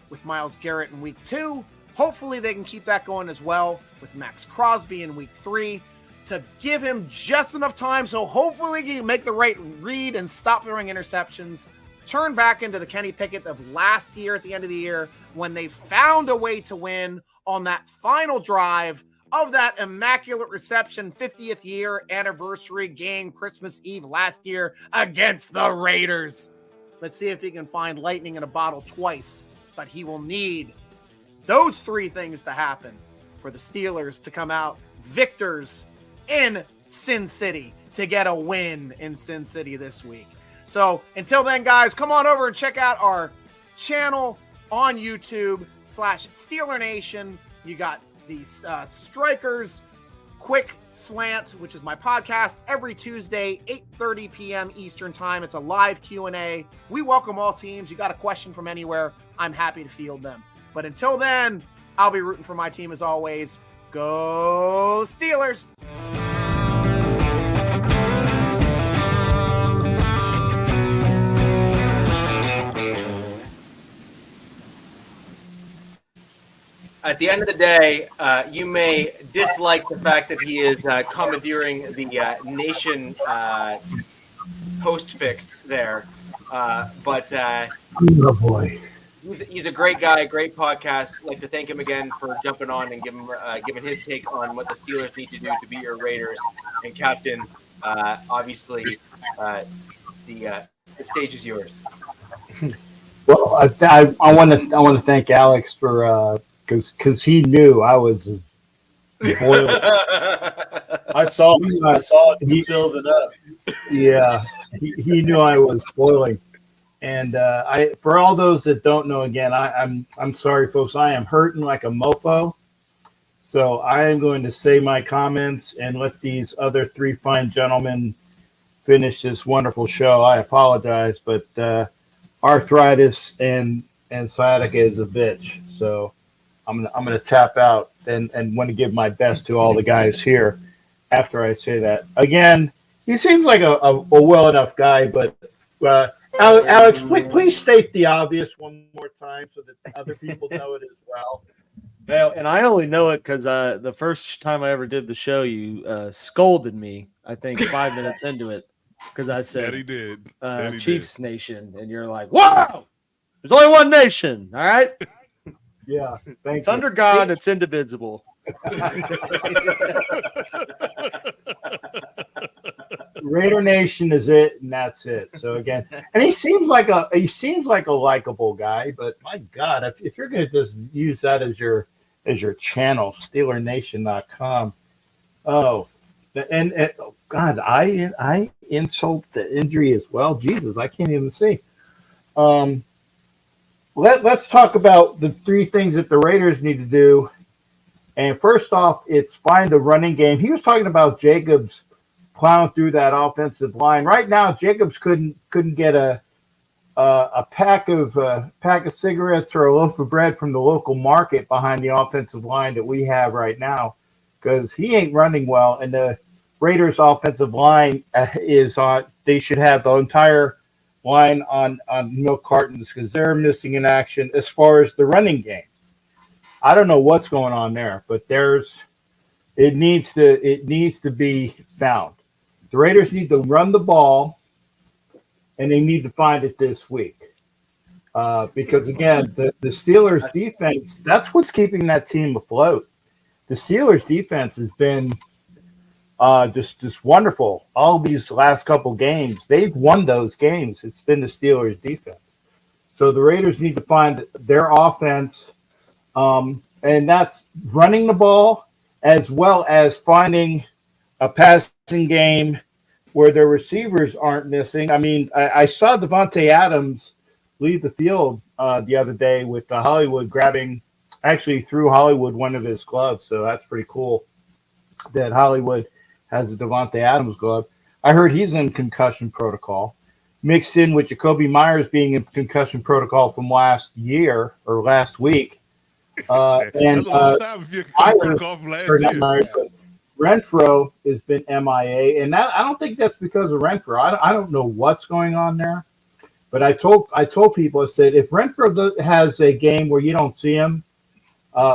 with Myles Garrett in week 2. Hopefully they can keep that going as well with Max Crosby in week 3 to give him just enough time so hopefully he can make the right read and stop throwing interceptions, turn back into the Kenny Pickett of last year at the end of the year when they found a way to win on that final drive of that immaculate reception 50th year anniversary game Christmas Eve last year against the Raiders. Let's see if he can find lightning in a bottle twice, but he will need those 3 things to happen for the Steelers to come out victors in Sin City, to get a win in Sin City this week. So until then, guys, come on over and check out our channel on YouTube /Steeler Nation. You got these Strikers Quick Slant, which is my podcast every Tuesday, 8:30 p.m. Eastern time. It's a live Q&A. We welcome all teams. You got a question from anywhere, I'm happy to field them. But until then, I'll be rooting for my team as always. Go Steelers! At the end of the day, you may dislike the fact that he is commandeering the Nation post fix there, but Oh boy. he's a great guy, great podcast. I'd like to thank him again for jumping on and giving his take on what the Steelers need to do to beat your Raiders. And Captain, obviously, the stage is yours. Well, I want to thank Alex for because he knew I was boiling. I saw it. He filled it up. Yeah, he knew I was boiling. And for all those that don't know, again, I'm sorry, folks. I am hurting like a mofo. So I am going to say my comments and let these other 3 fine gentlemen finish this wonderful show. I apologize, but arthritis and sciatica is a bitch. So I'm gonna tap out and want to give my best to all the guys here after I say that. Again, he seems like a well enough guy, but Alex, please state the obvious one more time so that other people know it as well. Well, and I only know it because the first time I ever did the show, you scolded me, I think 5 minutes into it, because I said, That he did. Chiefs Nation, and you're like, whoa, there's only one nation, all right? Yeah, thanks. It's under God, it's indivisible. Raider Nation is it, and that's it. So again, and he seems like a likable guy, but my God, if you're going to just use that as your channel, SteelerNation.com. Oh, and God, I insult the injury as well. Jesus, I can't even see. Let's talk about the 3 things that the Raiders need to do. And first off, it's find a running game. He was talking about Jacobs plowing through that offensive line. Right now, Jacobs couldn't get a a pack of cigarettes or a loaf of bread from the local market behind the offensive line that we have right now, because he ain't running well, and the Raiders' offensive line is on. They should have the entire line on milk cartons because they're missing in action as far as the running game. I don't know what's going on there, but it needs to be found. The Raiders need to run the ball, and they need to find it this week. Because again, the Steelers' defense, that's what's keeping that team afloat. The Steelers' defense has been just wonderful. All these last couple games, they've won those games. It's been the Steelers' defense. So the Raiders need to find their offense, and that's running the ball as well as finding a passing game where their receivers aren't missing. I mean, I saw Devontae Adams leave the field the other day with Hollywood actually threw Hollywood one of his gloves. So that's pretty cool that Hollywood has a Devontae Adams glove. I heard he's in concussion protocol, mixed in with Jacoby Myers being in concussion protocol from last year or last week. And Renfro has been MIA, and I don't think that's because of Renfro. I don't know what's going on there, but I told people, I said, if Renfro has a game where you don't see him,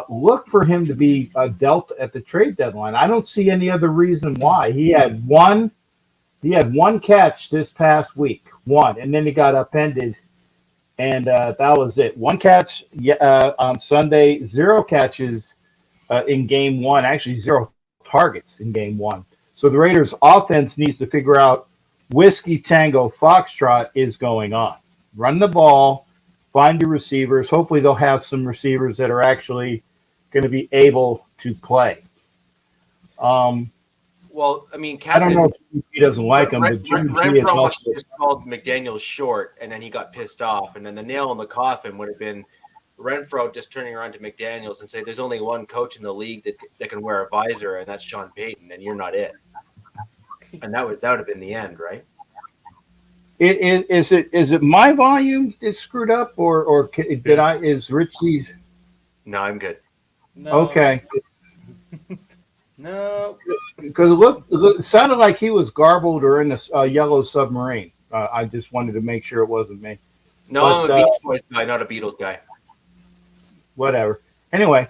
look for him to be dealt at the trade deadline. I don't see any other reason why. He had one catch this past week, and then he got upended, and that was it. One catch on Sunday, 0 catches in game 1, actually 0 targets in game 1. So the Raiders offense needs to figure out Whiskey Tango Foxtrot is going on. Run the ball, find your receivers. Hopefully they'll have some receivers that are actually going to be able to play. Well, I mean, Captain, I don't know if he doesn't like him, but Jimmy G is also just called McDaniels short, and then he got pissed off, and then the nail in the coffin would have been Renfro just turning around to McDaniels and say, "There's only one coach in the league that can wear a visor, and that's Sean Payton, and you're not it." And that would have been the end, right? Is it my volume that's screwed up, or is Richie? No, I'm good. No. Okay. No. Because it sounded like he was garbled or in a yellow submarine. I just wanted to make sure it wasn't me. No, I'm a Beach Boys guy, not a Beatles guy. Whatever. Anyway,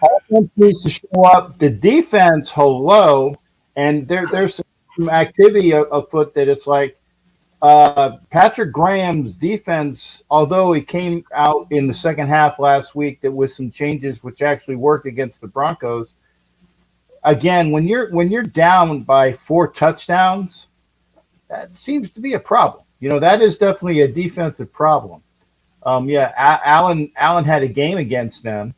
offense needs to show up. The defense, hello, and there's some activity afoot that it's like Patrick Graham's defense, although it came out in the second half last week that with some changes which actually worked against the Broncos. Again, when you're down by 4 touchdowns, that seems to be a problem. That is definitely a defensive problem. Allen had a game against them,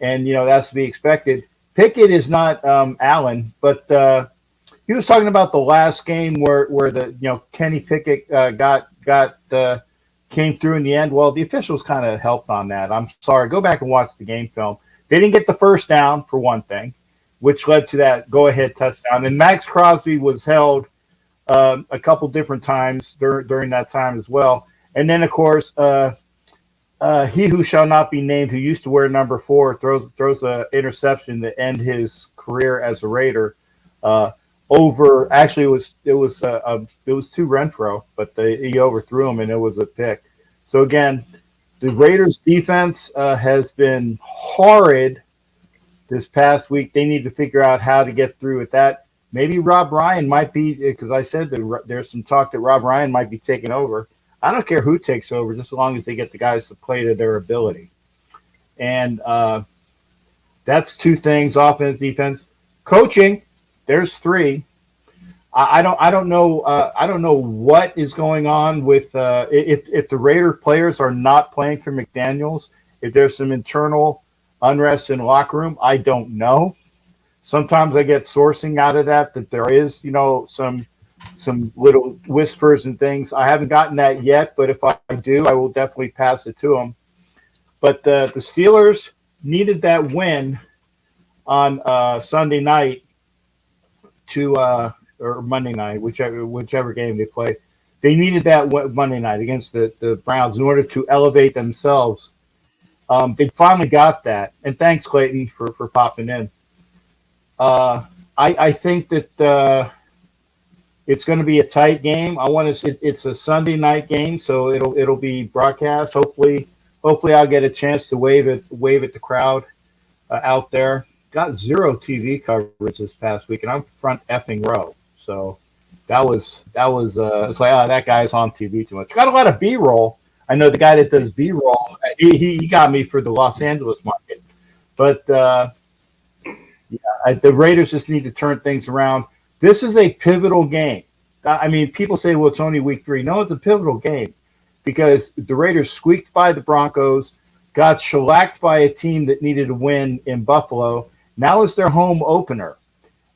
and that's to be expected. Pickett is not Allen, but he was talking about the last game where the Kenny Pickett came through in the end. Well, the officials kind of helped on that. I'm sorry. Go back and watch the game film. They didn't get the first down for one thing, which led to that go-ahead touchdown. And Max Crosby was held a couple different times during that time as well. And then, of course, he who shall not be named, who used to wear number 4, throws an interception to end his career as a Raider. Actually, it was 2 Renfro, but he overthrew him and it was a pick. So again, the Raiders defense has been horrid this past week. They need to figure out how to get through with that. Maybe Rob Ryan might be, because I said that there's some talk that Rob Ryan might be taking over. I don't care who takes over, just as long as they get the guys to play to their ability. And that's 2 things: offense, defense, coaching. There's 3. I don't know what is going on with if the Raider players are not playing for McDaniels. If there's some internal unrest in the locker room, I don't know. Sometimes I get sourcing out of that there is some little whispers and things. I haven't gotten that yet, but if I do, I will definitely pass it to them. But the Steelers needed that win on Sunday night or Monday night, whichever game they play. They needed that Monday night against the Browns in order to elevate themselves. They finally got that, and thanks Clayton for popping in. I think that it's going to be a tight game. It's a Sunday night game, so it'll be broadcast. Hopefully I'll get a chance to wave at the crowd out there. Got zero TV coverage this past week, and I'm front effing row. So that was it's like, oh, that guy's on TV too much. Got a lot of B-roll. I know the guy that does B-roll. He got me for the Los Angeles market, but the Raiders just need to turn things around. This is a pivotal game. I mean, people say, well, it's only week 3. No, it's a pivotal game because the Raiders squeaked by the Broncos, got shellacked by a team that needed a win in Buffalo. Now it's their home opener.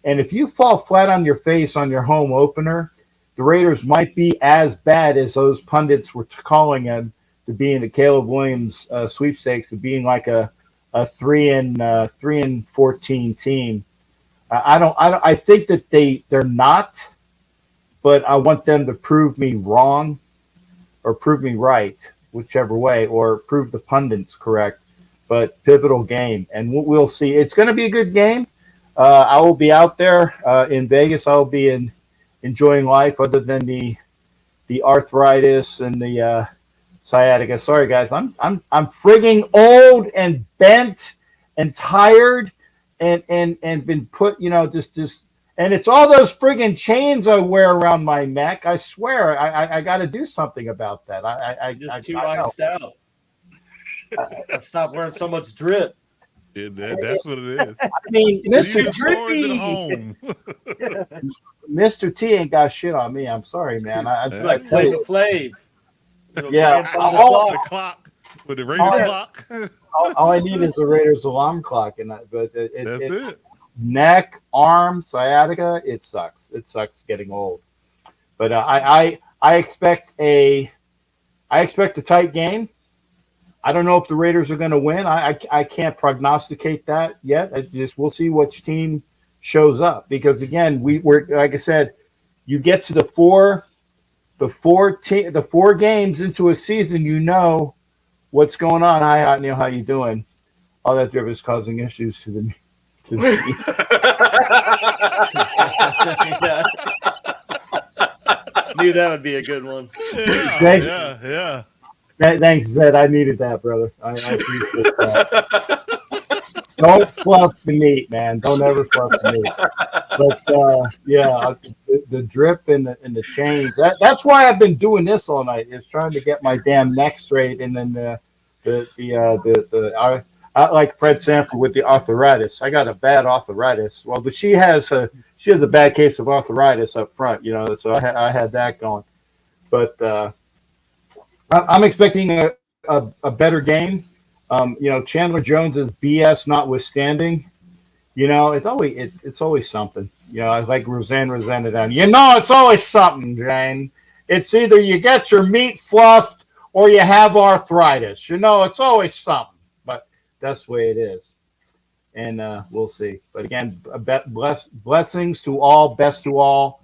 And if you fall flat on your face on your home opener, the Raiders might be as bad as those pundits were calling them to being the Caleb Williams sweepstakes, to being like a 3-14 team. I think that they're not, but I want them to prove me wrong or prove me right, whichever way, or prove the pundits correct. But pivotal game, and we'll see. It's going to be a good game. I will be out there in Vegas. I will be enjoying life, other than the arthritis and the sciatica. Sorry, guys, I'm frigging old and bent and tired, and been put, just. And it's all those friggin' chains I wear around my neck. I swear, I got to do something about that. I just too iced out. I stopped wearing so much drip. That's what it is. I mean, Mr. Drippy. Mr. T ain't got shit on me. I'm sorry, man. Like Flavor Flav. Yeah, the clock with the Raiders clock. All I need is the Raiders alarm clock, and that's it. Neck, arm, sciatica. It sucks. It sucks getting old. But I expect a tight game. I don't know if the Raiders are going to win. I can't prognosticate that yet. We'll see which team shows up, because again, we're like I said, you get to the four games into a season, you know what's going on. Hi, Hot Neil, how you doing? All that drip is causing issues to the Knew that would be a good one. Yeah. Thanks, Zed. I needed that, brother. I appreciate that. Don't fluff the meat, man. Don't ever fluff the meat. But the drip and the change. That's why I've been doing this all night. Is trying to get my damn neck straight, and then like Fred Sanford with the arthritis. I got a bad arthritis. Well, but she has a bad case of arthritis up front, So I had that going. But I'm expecting a better game. Chandler Jones's BS notwithstanding, it's always something. I like Roseanne it down. It's always something, Jane. It's either you get your meat fluffed or you have arthritis. It's always something. But that's the way it is. And we'll see. But again, blessings to all, best to all.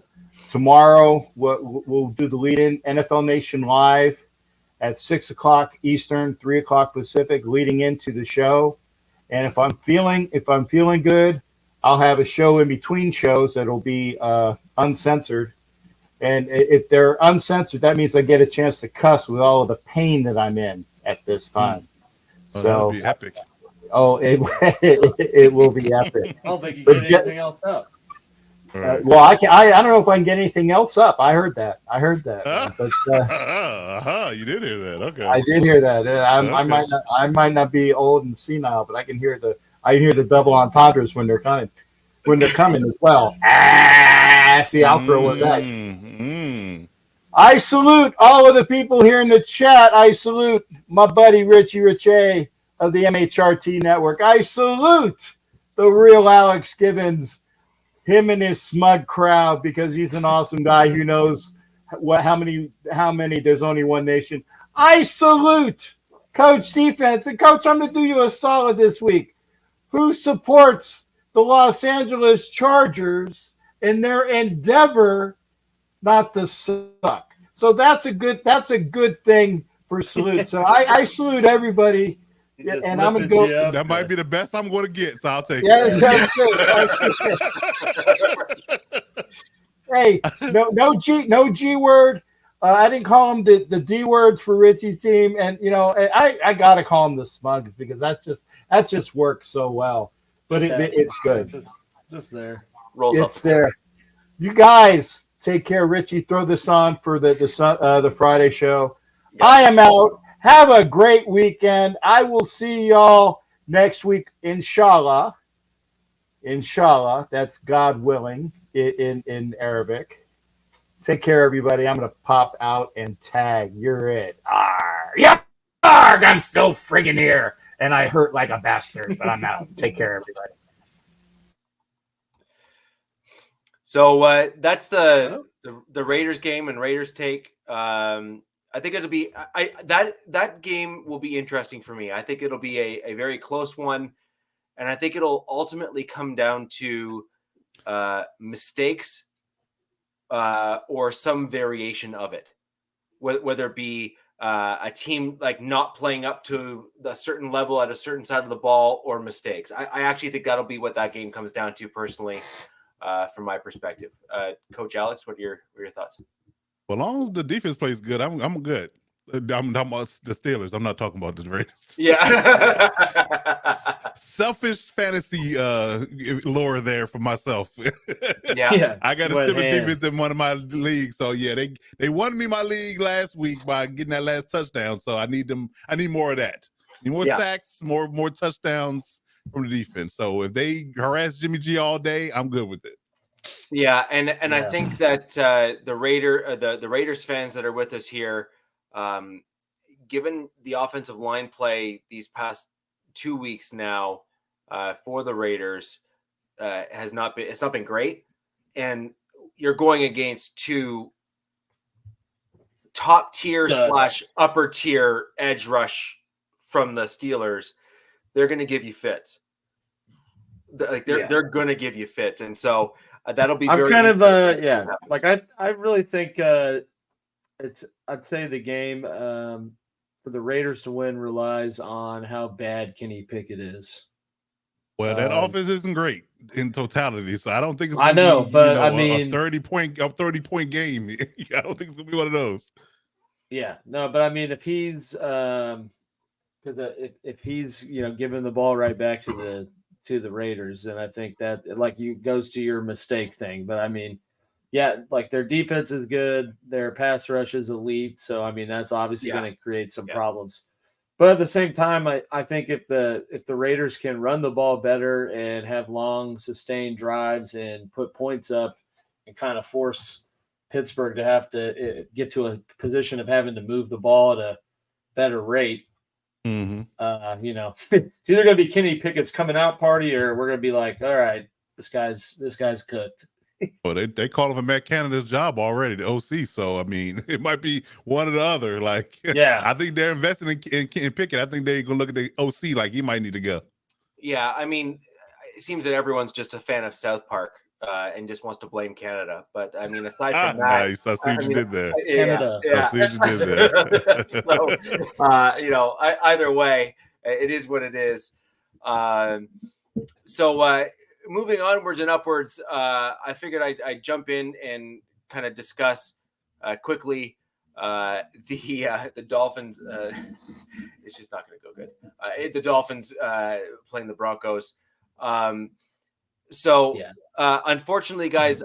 Tomorrow we'll do the lead-in NFL Nation Live at 6 o'clock Eastern, 3 o'clock Pacific, leading into the show. And if I'm feeling good, I'll have a show in between shows that'll be uncensored. And if they're uncensored, that means I get a chance to cuss with all of the pain that I'm in at this time. Oh, so that'll be epic. Oh, it will be epic. I don't think you get anything else up. Well, I don't know if I can get anything else up. I heard that. But, you did hear that. Okay. I did hear that. I might not be old and senile, but I can hear the double entendres when they're coming. As well. See, I'll throw it back. I salute all of the people here in the chat. I salute my buddy Richie Riche of the MHRT Network. I salute the real Alex Gibbons. Him and his smug crowd, because he's an awesome guy who knows how many there's only one nation. I salute Coach Defense. And Coach, I'm going to do you a solid this week. Who supports the Los Angeles Chargers in their endeavor not to suck? So that's a good thing for salute. So I salute everybody. Yeah, and I'm gonna go. That might be the best I'm going to get, so I'll take Yeah, it. that's good. Hey, no G word. I didn't call him the D words for Richie's team, and I gotta call him the Smugs because that just works so well. But it's good. Just there. Rolls It's up. there. You guys take care, Richie. Throw this on for the Friday show. Yeah. I am out. Have a great weekend. I will see y'all next week, inshallah. Inshallah, that's God willing in Arabic. Take care, everybody. I'm going to pop out and tag. You're it. Arr, yeah, arg, I'm still friggin' here. And I hurt like a bastard, but I'm out. Take care, everybody. So that's the Raiders game and Raiders take. I think it'll be that game will be interesting for me. I think it'll be a very close one, and I think it'll ultimately come down to mistakes or some variation of it, whether it be a team like not playing up to a certain level at a certain side of the ball or mistakes. I actually think that'll be what that game comes down to personally, from my perspective. Coach Alex, what are your thoughts? Well, as long as the defense plays good, I'm good. I'm talking about the Steelers. I'm not talking about the Raiders. Yeah. Selfish fantasy lore there for myself. Yeah. I got a Steelers defense in one of my leagues. So yeah, they won me my league last week by getting that last touchdown. So I need more of that. Need more sacks, more touchdowns from the defense. So if they harass Jimmy G all day, I'm good with it. Yeah, and I think that the Raiders fans that are with us here, given the offensive line play these past 2 weeks now for the Raiders, it's not been great, and you're going against two top tier / upper tier edge rush from the Steelers. They're going to give you fits. They're going to give you fits, and so. That'll be. I'm kind of like I really think I'd say the game for the Raiders to win relies on how bad Kenny Pickett is. Well, that offense isn't great in totality, so I don't think it's. I know, but I a mean, 30-point game. I don't think it's gonna be one of those. Yeah, no, but I mean, if he's because if he's giving the ball right back to the Raiders, and I think that goes to your mistake thing. But I mean, yeah, like their defense is good, their pass rush is elite, so I mean that's obviously going to create some problems. But at the same time, I think if the Raiders can run the ball better and have long sustained drives and put points up and kind of force Pittsburgh to have to get to a position of having to move the ball at a better rate. Mm-hmm. It's either going to be Kenny Pickett's coming out party, or we're going to be like, all right, this guy's cooked. Well, they called him Matt Canada's job already, the OC. So I mean, it might be one or the other. Like, I think they're investing in Pickett. I think they're going to look at the OC like he might need to go. Yeah, I mean, it seems that everyone's just a fan of South Park and just wants to blame Canada. But I mean, aside from that, nice. I see what you did there. Canada. I see what you did there. So, either way, it is what it is. So moving onwards and upwards, I figured I'd jump in and kind of discuss quickly the Dolphins. It's just not going to go good. The Dolphins playing the Broncos. Unfortunately, guys,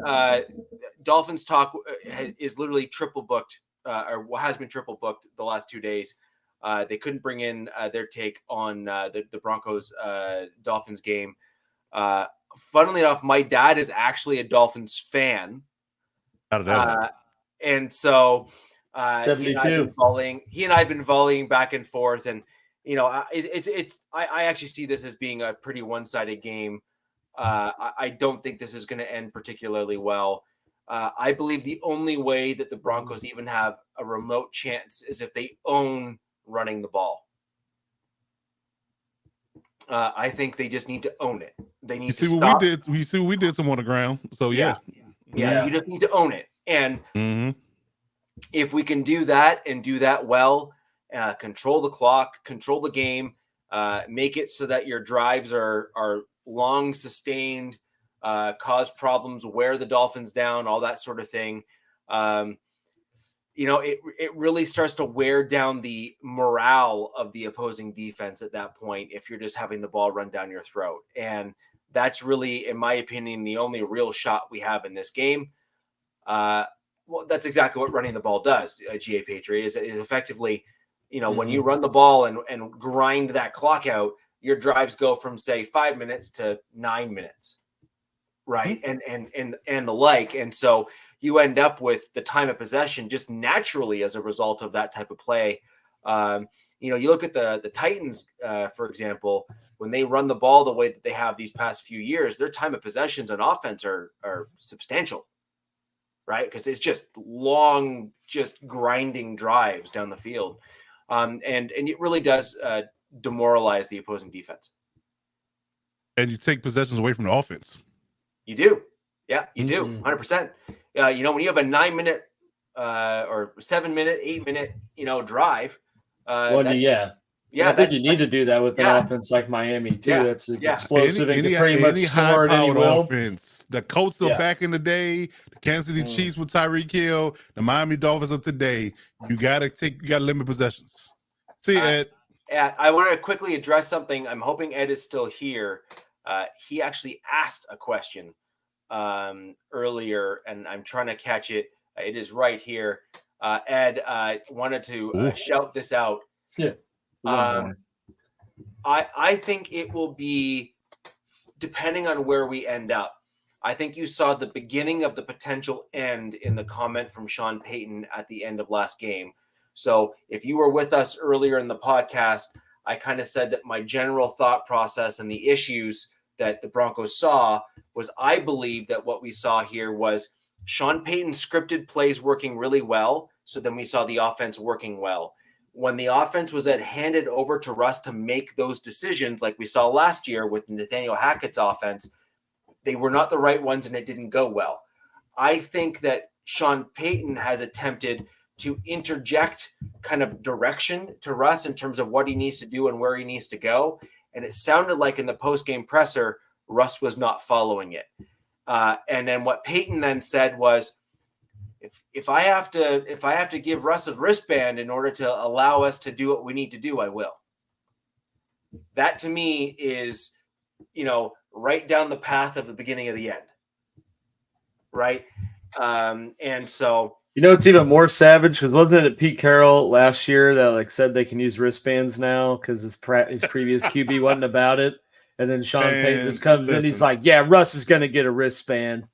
Dolphins talk is literally triple booked, or has been triple booked the last 2 days. They couldn't bring in their take on the Broncos Dolphins game. Funnily enough, my dad is actually a Dolphins fan. And so 72. He and I have been volleying back and forth, and I actually see this as being a pretty one-sided game. I don't think this is going to end particularly well. I believe the only way that the Broncos even have a remote chance is if they own running the ball. I think they just need to own it. They need to stop. What we did. We did some on the ground. So yeah. You just need to own it. And if we can do that and do that well, control the clock, control the game, make it so that your drives are long sustained, cause problems, wear the Dolphins down, all that sort of thing. It really starts to wear down the morale of the opposing defense at that point if you're just having the ball run down your throat. And that's really, in my opinion, the only real shot we have in this game. Well, that's exactly what running the ball does, GA Patriot, is effectively, when you run the ball and grind that clock out, your drives go from, say, 5 minutes to 9 minutes, right? And the like. And so you end up with the time of possession just naturally as a result of that type of play. You look at the Titans, for example, when they run the ball the way that they have these past few years, their time of possessions on offense are substantial, right? Because it's just long, just grinding drives down the field. And it really does demoralize the opposing defense. And you take possessions away from the offense. You do. Yeah, you do. 100%. When you have a 9 minute or 7 minute, 8 minute, drive. I think you need to do that with an offense like Miami too. Yeah. That's explosive and can pretty much score at any high-powered will. offense. The Colts of back in the day, the Kansas City Chiefs with Tyreek Hill, the Miami Dolphins of today. You gotta limit possessions. See, Ed. I want to quickly address something. I'm hoping Ed is still here. He actually asked a question earlier, and I'm trying to catch it. It is right here. Ed wanted to shout this out. Yeah. I think it will be, depending on where we end up. I think you saw the beginning of the potential end in the comment from Sean Payton at the end of last game. So if you were with us earlier in the podcast, I kind of said that my general thought process and the issues that the Broncos saw was, I believe that what we saw here was Sean Payton scripted plays working really well. So then we saw the offense working well. When the offense was then handed over to Russ to make those decisions, like we saw last year with Nathaniel Hackett's offense, they were not the right ones and it didn't go well. I think that Sean Payton has attempted to interject kind of direction to Russ in terms of what he needs to do and where he needs to go. And it sounded like in the post-game presser, Russ was not following it. And then what Payton then said was, if I have to give Russ a wristband in order to allow us to do what we need to do, I will. That to me is, right down the path of the beginning of the end. Right. And so, it's even more savage because wasn't it Pete Carroll last year that said they can use wristbands now because his previous QB wasn't about it, and then Sean Payton just comes in, he's like, "Yeah, Russ is going to get a wristband."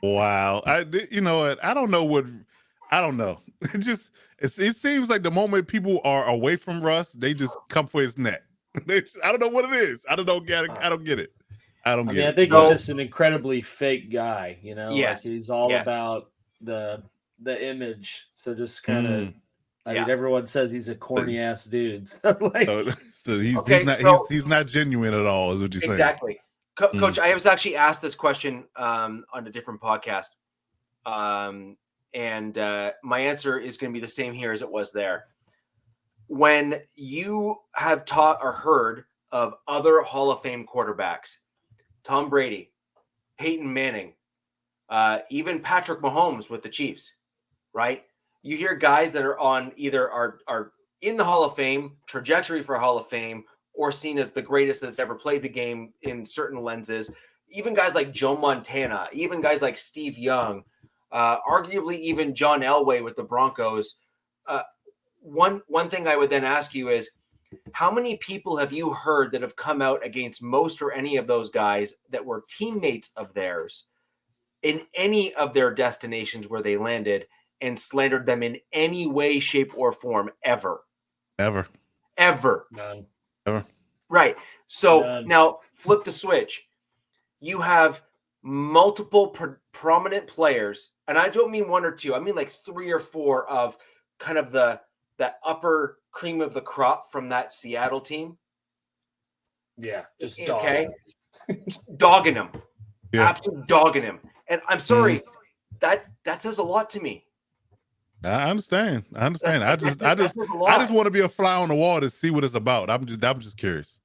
Wow, you know what? I don't know. It seems like the moment people are away from Russ, they just come for his neck. I don't know what it is. I don't get it. I don't get it. I think he's just an incredibly fake guy. Yes, he's all about the image. So just kind of, everyone says he's a corny ass dude. So he's not genuine at all, is what you're saying. Exactly. Coach, I was actually asked this question on a different podcast. And my answer is going to be the same here as it was there. When you have taught or heard of other Hall of Fame quarterbacks, Tom Brady, Peyton Manning, even Patrick Mahomes with the Chiefs, right? You hear guys that are on either are in the Hall of Fame, trajectory for Hall of Fame, or seen as the greatest that's ever played the game in certain lenses. Even guys like Joe Montana, even guys like Steve Young, arguably even John Elway with the Broncos. One thing I would then ask you is, how many people have you heard that have come out against most or any of those guys that were teammates of theirs in any of their destinations where they landed and slandered them in any way, shape, or form ever? Ever. None. Ever. Right. So now flip the switch. You have multiple prominent players, and I don't mean one or two. I mean like 3 or 4 of kind of that upper cream of the crop from that Seattle team. Yeah, just dogging him. Yeah. Absolutely dogging him. And I'm sorry, that says a lot to me. I understand. I just That's a lot. I just want to be a fly on the wall to see what it's about. I'm just curious.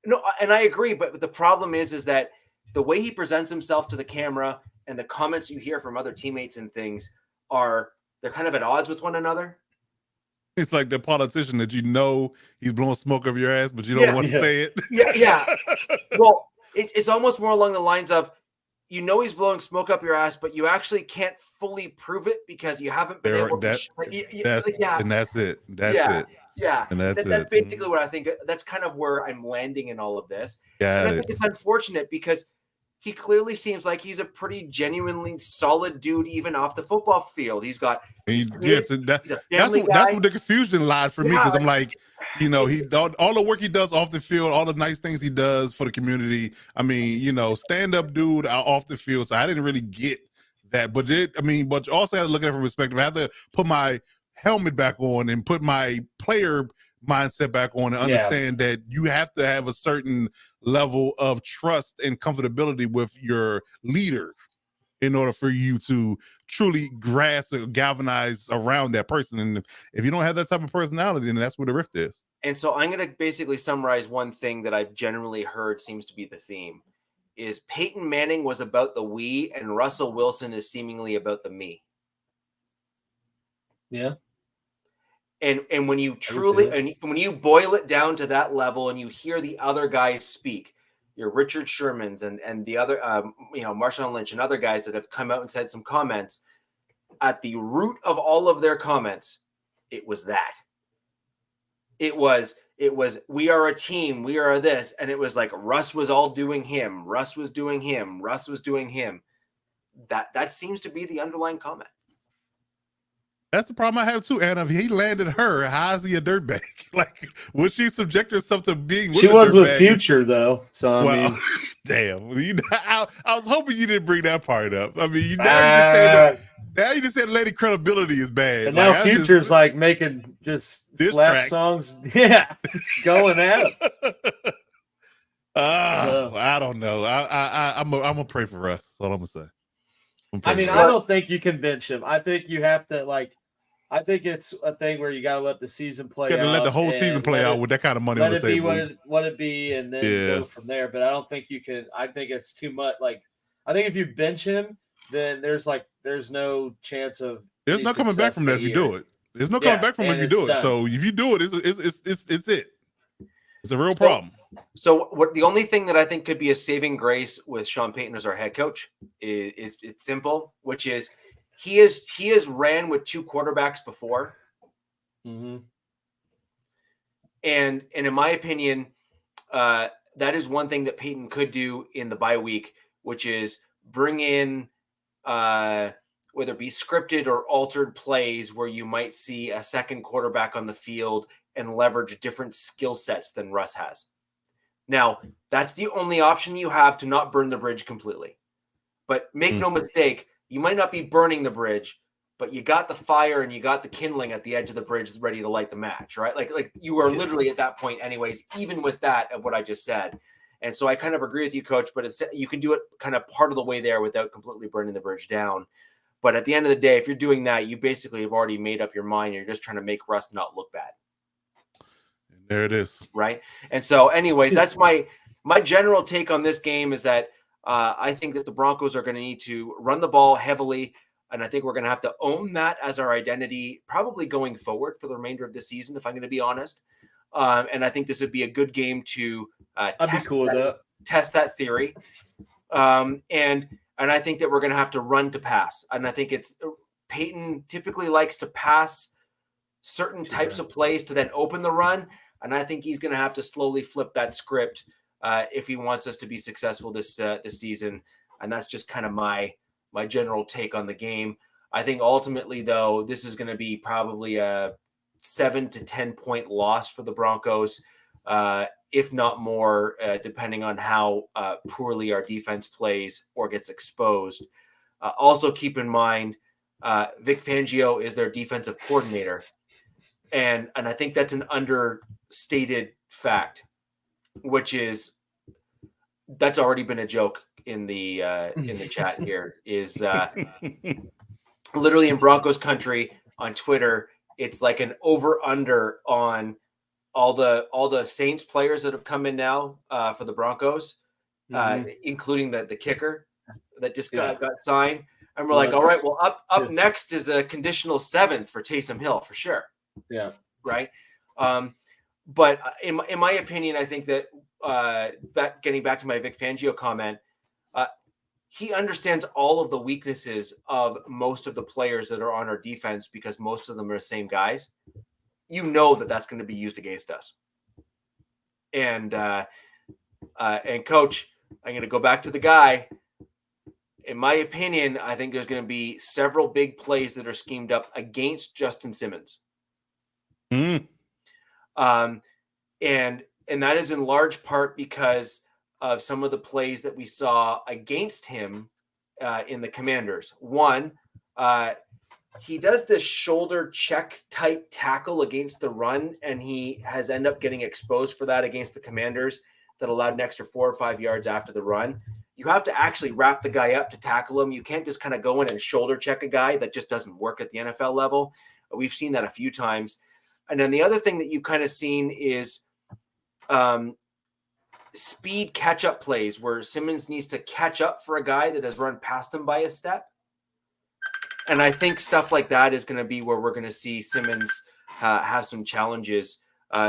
No, and I agree, but the problem is that the way he presents himself to the camera and the comments you hear from other teammates and things they're kind of at odds with one another. It's like the politician that he's blowing smoke up your ass, but you don't want to say it. Yeah. Well, it's almost more along the lines of, he's blowing smoke up your ass, but you actually can't fully prove it because you haven't been able to. And that's it. That's it. Yeah, and that's basically what I think. That's kind of where I'm landing in all of this. Yeah, and I think it's unfortunate because he clearly seems like he's a pretty genuinely solid dude, even off the football field. He's got. He's that's what the confusion lies for me, because I'm like, he all the work he does off the field, all the nice things he does for the community. I mean, stand up dude off the field. So I didn't really get that, but you also have to look at it from perspective. I have to put my helmet back on and put my player mindset back on and understand that you have to have a certain level of trust and comfortability with your leader in order for you to truly grasp or galvanize around that person. And if you don't have that type of personality, then that's where the rift is. And so I'm going to basically summarize one thing that I've generally heard seems to be the theme is Peyton Manning was about the we and Russell Wilson is seemingly about the me. Yeah. And when you truly, and when you boil it down to that level and you hear the other guys speak, your Richard Shermans and the other, Marshawn Lynch and other guys that have come out and said some comments, at the root of all of their comments, it was that. It was, we are a team, we are this. And it was like, Russ was all doing him. Russ was doing him. Russ was doing him. That seems to be the underlying comment. That's the problem I have too, Anna. If he landed her, how is he a dirtbag? Like, would she subject herself to being? She was with Future though, so I mean, damn. I was hoping you didn't bring that part up. I mean, now you just said lady credibility is bad. And now Future's making just slap tracks. Songs. Yeah, it's going at him. I don't know. I'm gonna pray for us. That's all I'm gonna say. I don't think you can bench him. I think you have to I think it's a thing where you got to let the season play out. Let the whole season play out with that kind of money on the table. Let it be what it be, and then go from there. But I don't think you can. I think it's too much. I think if you bench him, then there's no chance of. There's no coming back from that if you do it. There's no coming back from if you do it. So if you do it, it's it. It's a real problem. So what the only thing that I think could be a saving grace with Sean Payton as our head coach is it's simple, which is he has ran with two quarterbacks before. Mm-hmm. And in my opinion, that is one thing that Payton could do in the bye week, which is bring in whether it be scripted or altered plays where you might see a second quarterback on the field and leverage different skill sets than Russ has. Now, that's the only option you have to not burn the bridge completely. But make no mistake, you might not be burning the bridge, but you got the fire and you got the kindling at the edge of the bridge ready to light the match, right? Like you are literally at that point anyways, even with that of what I just said. And so I kind of agree with you, Coach, but you can do it kind of part of the way there without completely burning the bridge down. But at the end of the day, if you're doing that, you basically have already made up your mind. You're just trying to make Russ not look bad. There it is. Right. And so anyways, that's my general take on this game is that I think that the Broncos are going to need to run the ball heavily. And I think we're going to have to own that as our identity, probably going forward for the remainder of the season, if I'm going to be honest. And I think this would be a good game to test that theory. And I think that we're going to have to run to pass. And I think Peyton typically likes to pass certain types of plays to then open the run. And I think he's going to have to slowly flip that script if he wants us to be successful this season. And that's just kind of my general take on the game. I think ultimately, though, this is going to be probably a 7 to 10 point loss for the Broncos, if not more, depending on how poorly our defense plays or gets exposed. Also keep in mind, Vic Fangio is their defensive coordinator. And I think that's an understated fact, which is that's already been a joke in the chat here is literally in Broncos country. on Twitter, it's like an over-under on all the Saints players that have come in now for the Broncos, including the kicker that just got signed. And we're like, all right, well, up next is a conditional 7th for Taysom Hill for sure. Yeah. Right. But in my opinion, I think that getting back to my Vic Fangio comment, he understands all of the weaknesses of most of the players that are on our defense because most of them are the same guys. You know that's going to be used against us. And Coach, I'm going to go back to the guy. In my opinion, I think there's going to be several big plays that are schemed up against Justin Simmons. And that is in large part because of some of the plays that we saw against him in the Commanders. One, he does this shoulder check type tackle against the run, and he has ended up getting exposed for that against the Commanders that allowed an extra 4 or 5 yards after the run. You have to actually wrap the guy up to tackle him. You can't just kind of go in and shoulder check a guy. That just doesn't work at the NFL level. We've seen that a few times. And then the other thing that you kind of seen is speed catch-up plays where Simmons needs to catch up for a guy that has run past him by a step. And I think stuff like that is going to be where we're going to see Simmons have some challenges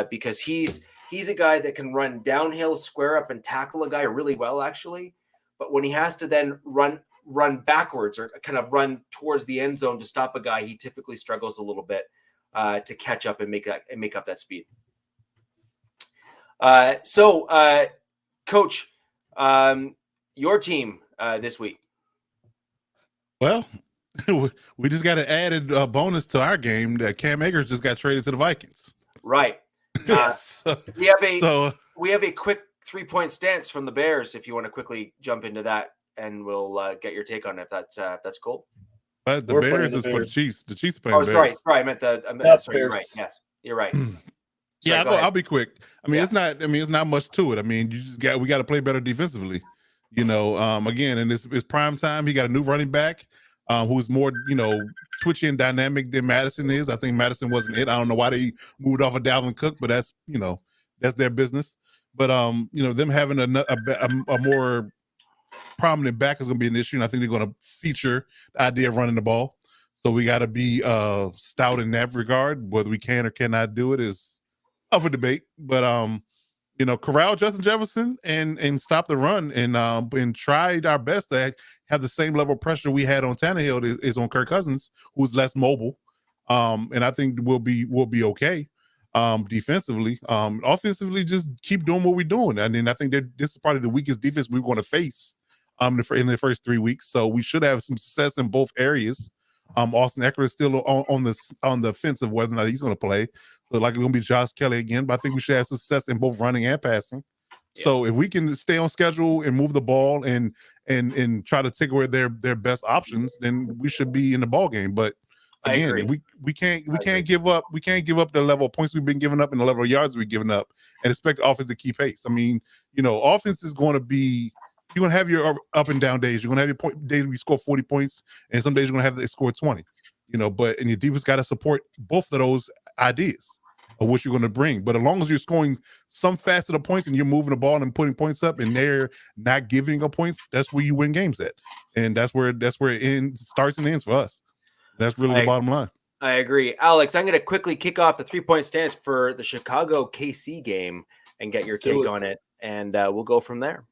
because he's a guy that can run downhill, square up, and tackle a guy really well, actually. But when he has to then run backwards or kind of run towards the end zone to stop a guy, he typically struggles a little bit to catch up and make up that speed. So, Coach, your team this week. Well, we just got an added bonus to our game that Cam Akers just got traded to the Vikings. Right. We have a quick 3-point stance from the Bears. If you want to quickly jump into that, and we'll get your take on it. If that's cool. But the Bears is for the Chiefs. The Chiefs playing. Oh, sorry. I meant sorry. You're right. Yes, you're right. Yeah, I'll be quick. I mean, it's not much to it. I mean, we got to play better defensively. You know, again, and it's prime time. He got a new running back who's more, twitchy and dynamic than Madison is. I think Madison wasn't it. I don't know why they moved off of Dalvin Cook, but that's their business. But them having a more prominent back is going to be an issue, and I think they're going to feature the idea of running the ball. So we got to be stout in that regard. Whether we can or cannot do it is up for debate. But corral Justin Jefferson and stop the run and tried our best to have the same level of pressure we had on Tannehill is on Kirk Cousins, who's less mobile. And I think we'll be okay defensively. Offensively, just keep doing what we're doing. I mean, I think this is probably the weakest defense we're going to face in the first 3 weeks. So we should have some success in both areas. Austin Eckler is still on the fence of whether or not he's going to play. So like it's going to be Josh Kelly again, but I think we should have success in both running and passing. Yeah. So if we can stay on schedule and move the ball and try to take away their best options, then we should be in the ball game. But again, we can't give up the level of points we've been giving up and the level of yards we've given up and expect the offense to keep pace. I mean, offense is going to be. You're going to have your up and down days. You're going to have your days where you score 40 points, and some days you're going to have to score 20. But your defense got to support both of those ideas of what you're going to bring. But as long as you're scoring some facet of points and you're moving the ball and putting points up, and they're not giving up points, that's where you win games at, and that's where it starts and ends for us. That's really the bottom line. I agree, Alex. I'm going to quickly kick off the 3-point stance for the Chicago KC game and get your take on it, and we'll go from there.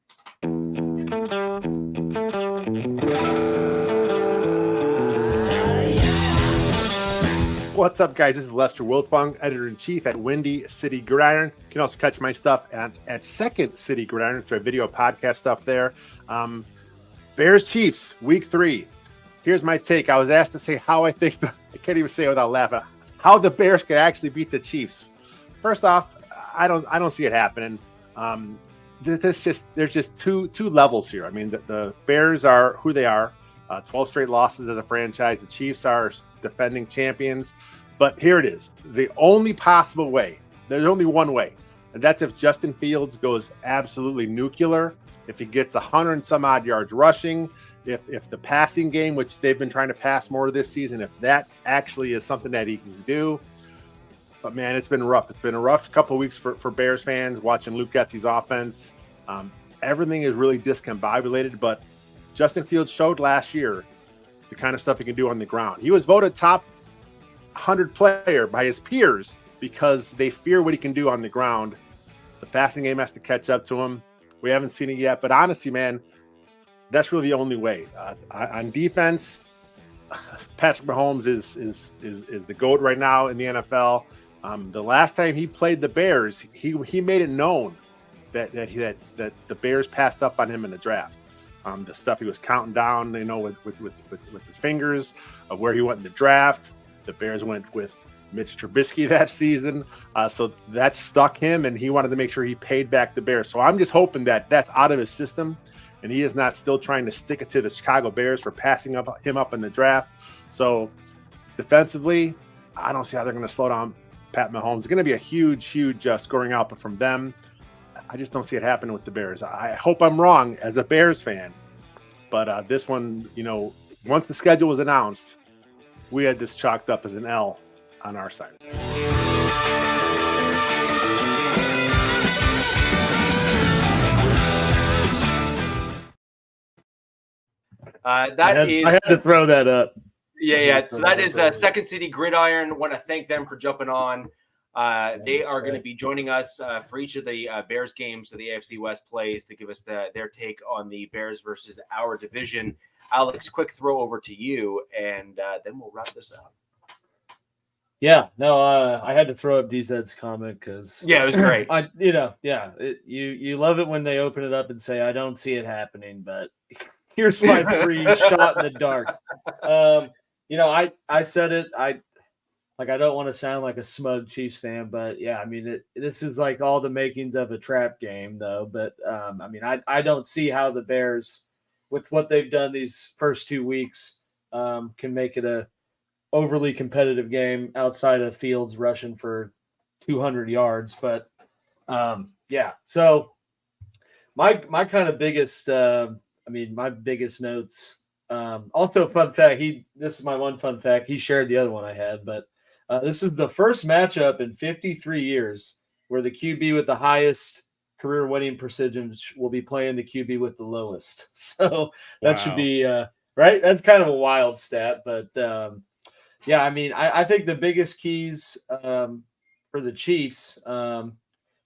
What's up, guys? This is Lester Wiltfong, editor-in-chief at Windy City Gridiron. You can also catch my stuff at Second City Gridiron. It's our video podcast stuff there. Bears-Chiefs, Week 3. Here's my take. I was asked to say how I think, I can't even say it without laughing, how the Bears could actually beat the Chiefs. First off, I don't see it happening. There's just two levels here. I mean, the Bears are who they are. 12 straight losses as a franchise. The Chiefs are defending champions. But here it is. The only possible way, there's only one way. And that's if Justin Fields goes absolutely nuclear, if he gets 100 and some odd yards rushing, if the passing game, which they've been trying to pass more this season, if that actually is something that he can do. But, man, it's been rough. It's been a rough couple of weeks for Bears fans watching Luke Getsy's offense. Everything is really discombobulated, but Justin Fields showed last year the kind of stuff he can do on the ground. He was voted top 100 player by his peers because they fear what he can do on the ground. The passing game has to catch up to him. We haven't seen it yet, but honestly, man, that's really the only way. On defense, Patrick Mahomes is the GOAT right now in the NFL. The last time he played the Bears, he made it known that the Bears passed up on him in the draft. The stuff he was counting down, with his fingers of where he went in the draft. The Bears went with Mitch Trubisky that season. So that stuck him, and he wanted to make sure he paid back the Bears. So I'm just hoping that that's out of his system, and he is not still trying to stick it to the Chicago Bears for passing him up in the draft. So defensively, I don't see how they're going to slow down Pat Mahomes. It's going to be a huge scoring output from them. I just don't see it happening with the Bears. I hope I'm wrong as a Bears fan, but this one, once the schedule was announced, we had this chalked up as an L on our side. I had to throw that up. Yeah. So that is Second City Gridiron. Want to thank them for jumping on. They are going to be joining us for each of the Bears games that the AFC West plays to give us their take on the Bears versus our division. Alex, quick throw over to you, and then we'll wrap this up. Yeah, no, I had to throw up DZ's comment because it was great. You love it when they open it up and say, "I don't see it happening," but here's my free shot in the dark. I said it. I don't want to sound like a smug Chiefs fan, but yeah, I mean, this is like all the makings of a trap game, though. But I don't see how the Bears, with what they've done these first 2 weeks, can make it a overly competitive game outside of Fields rushing for 200 yards. But so my kind of biggest, my biggest notes. Also, fun fact. This is my one fun fact. He shared the other one I had, but. This is the first matchup in 53 years where the QB with the highest career winning percentage will be playing the QB with the lowest. So that should be right. That's kind of a wild stat, but I think the biggest keys for the Chiefs. Number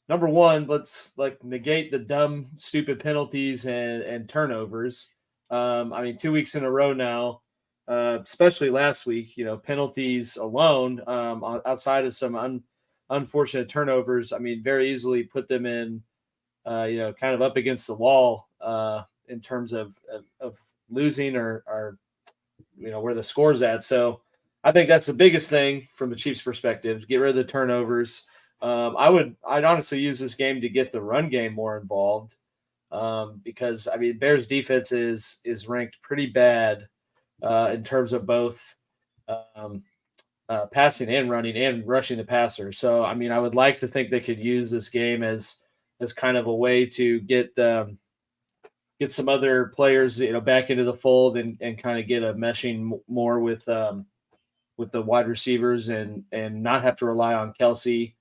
one, let's negate the dumb, stupid penalties and turnovers. 2 weeks in a row now. Especially last week, penalties alone, outside of some unfortunate turnovers, very easily put them in, kind of up against the wall in terms of losing or where the score's at. So I think that's the biggest thing from the Chiefs' perspective, get rid of the turnovers. I'd honestly use this game to get the run game more involved because, Bears defense is ranked pretty bad in terms of both passing and running and rushing the passer. So, I would like to think they could use this game as kind of a way to get some other players, back into the fold and kind of get a meshing more with the wide receivers and not have to rely on Kelsey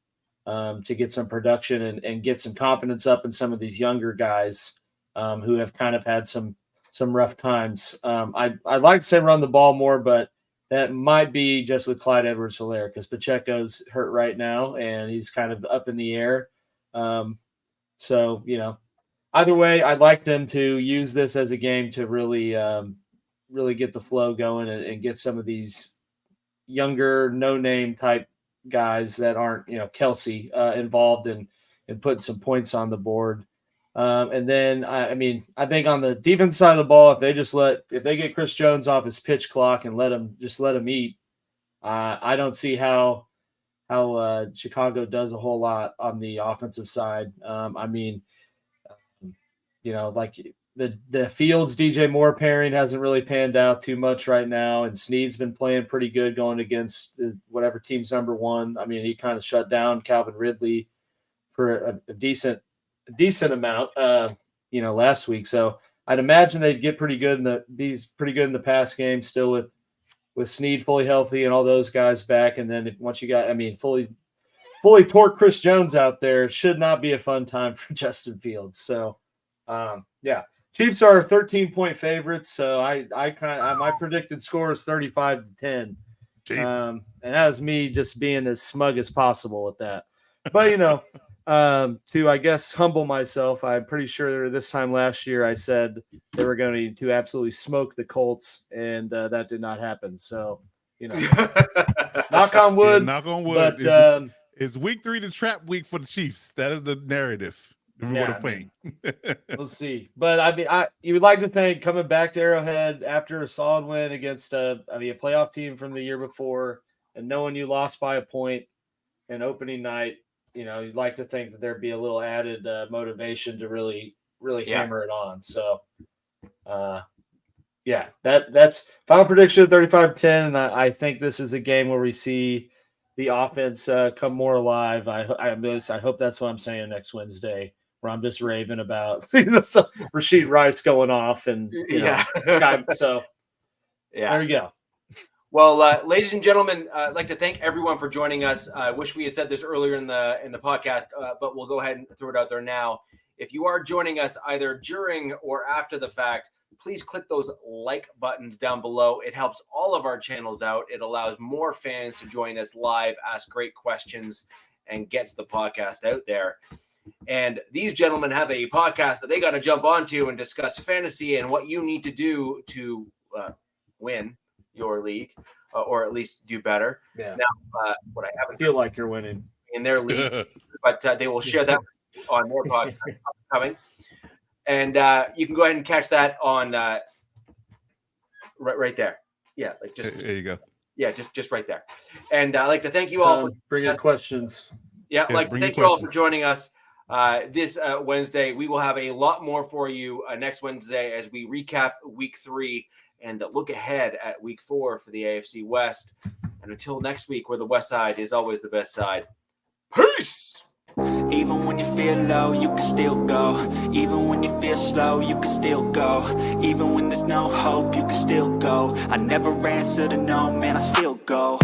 to get some production and get some confidence up in some of these younger guys who have kind of had some rough times. I'd like to say run the ball more, but that might be just with Clyde Edwards-Helaire because Pacheco's hurt right now and he's kind of up in the air. So, either way, I'd like them to use this as a game to really get the flow going and get some of these younger, no-name type guys that aren't, Kelsey involved and putting some points on the board. And then, I think on the defense side of the ball, if they get Chris Jones off his pitch clock and let him eat, I don't see how Chicago does a whole lot on the offensive side. The Fields DJ Moore pairing hasn't really panned out too much right now, and Snead's been playing pretty good going against whatever team's number one. He kind of shut down Calvin Ridley for a decent amount, last week. So I'd imagine they'd get pretty good in the pass game still with Snead fully healthy and all those guys back. And then once you got, fully torque Chris Jones out there, it should not be a fun time for Justin Fields. So, Chiefs are 13-point favorites. So my predicted score is 35-10. And that was me just being as smug as possible with that. But, to, I guess, humble myself, I'm pretty sure this time last year I said they were going to absolutely smoke the Colts, and that did not happen. So, knock on wood. Yeah, knock on wood. But it's week 3 the trap week for the Chiefs. That is the narrative. We'll see. But you would like to think coming back to Arrowhead after a solid win against a playoff team from the year before, and knowing you lost by a point in opening night, you'd like to think that there'd be a little added motivation to really hammer it on. So, that's final prediction 35-10, and I think this is a game where we see the offense come more alive. I hope that's what I'm saying next Wednesday, where I'm just raving about Rashid Rice going off and so there you go. Well, ladies and gentlemen, I'd like to thank everyone for joining us. I wish we had said this earlier in the podcast, but we'll go ahead and throw it out there now. If you are joining us either during or after the fact, please click those like buttons down below. It helps all of our channels out. It allows more fans to join us live, ask great questions, and gets the podcast out there. And these gentlemen have a podcast that they got to jump onto and discuss fantasy and what you need to do to win your league, or at least do better. Yeah. Now, what I haven't feel like you're winning in their league, but they will share that on their podcast coming. And you can go ahead and catch that on right there. Yeah, like just there you go. Yeah, just right there. And I'd like to thank you all for bringing questions. Yeah, I'd like to thank you all for joining us this Wednesday. We will have a lot more for you next Wednesday as we recap week 3 and look ahead at week 4 for the AFC West. And until next week, where the West Side is always the best side. Peace! Even when you feel low, you can still go. Even when you feel slow, you can still go. Even when there's no hope, you can still go. I never answer to no, man, I still go.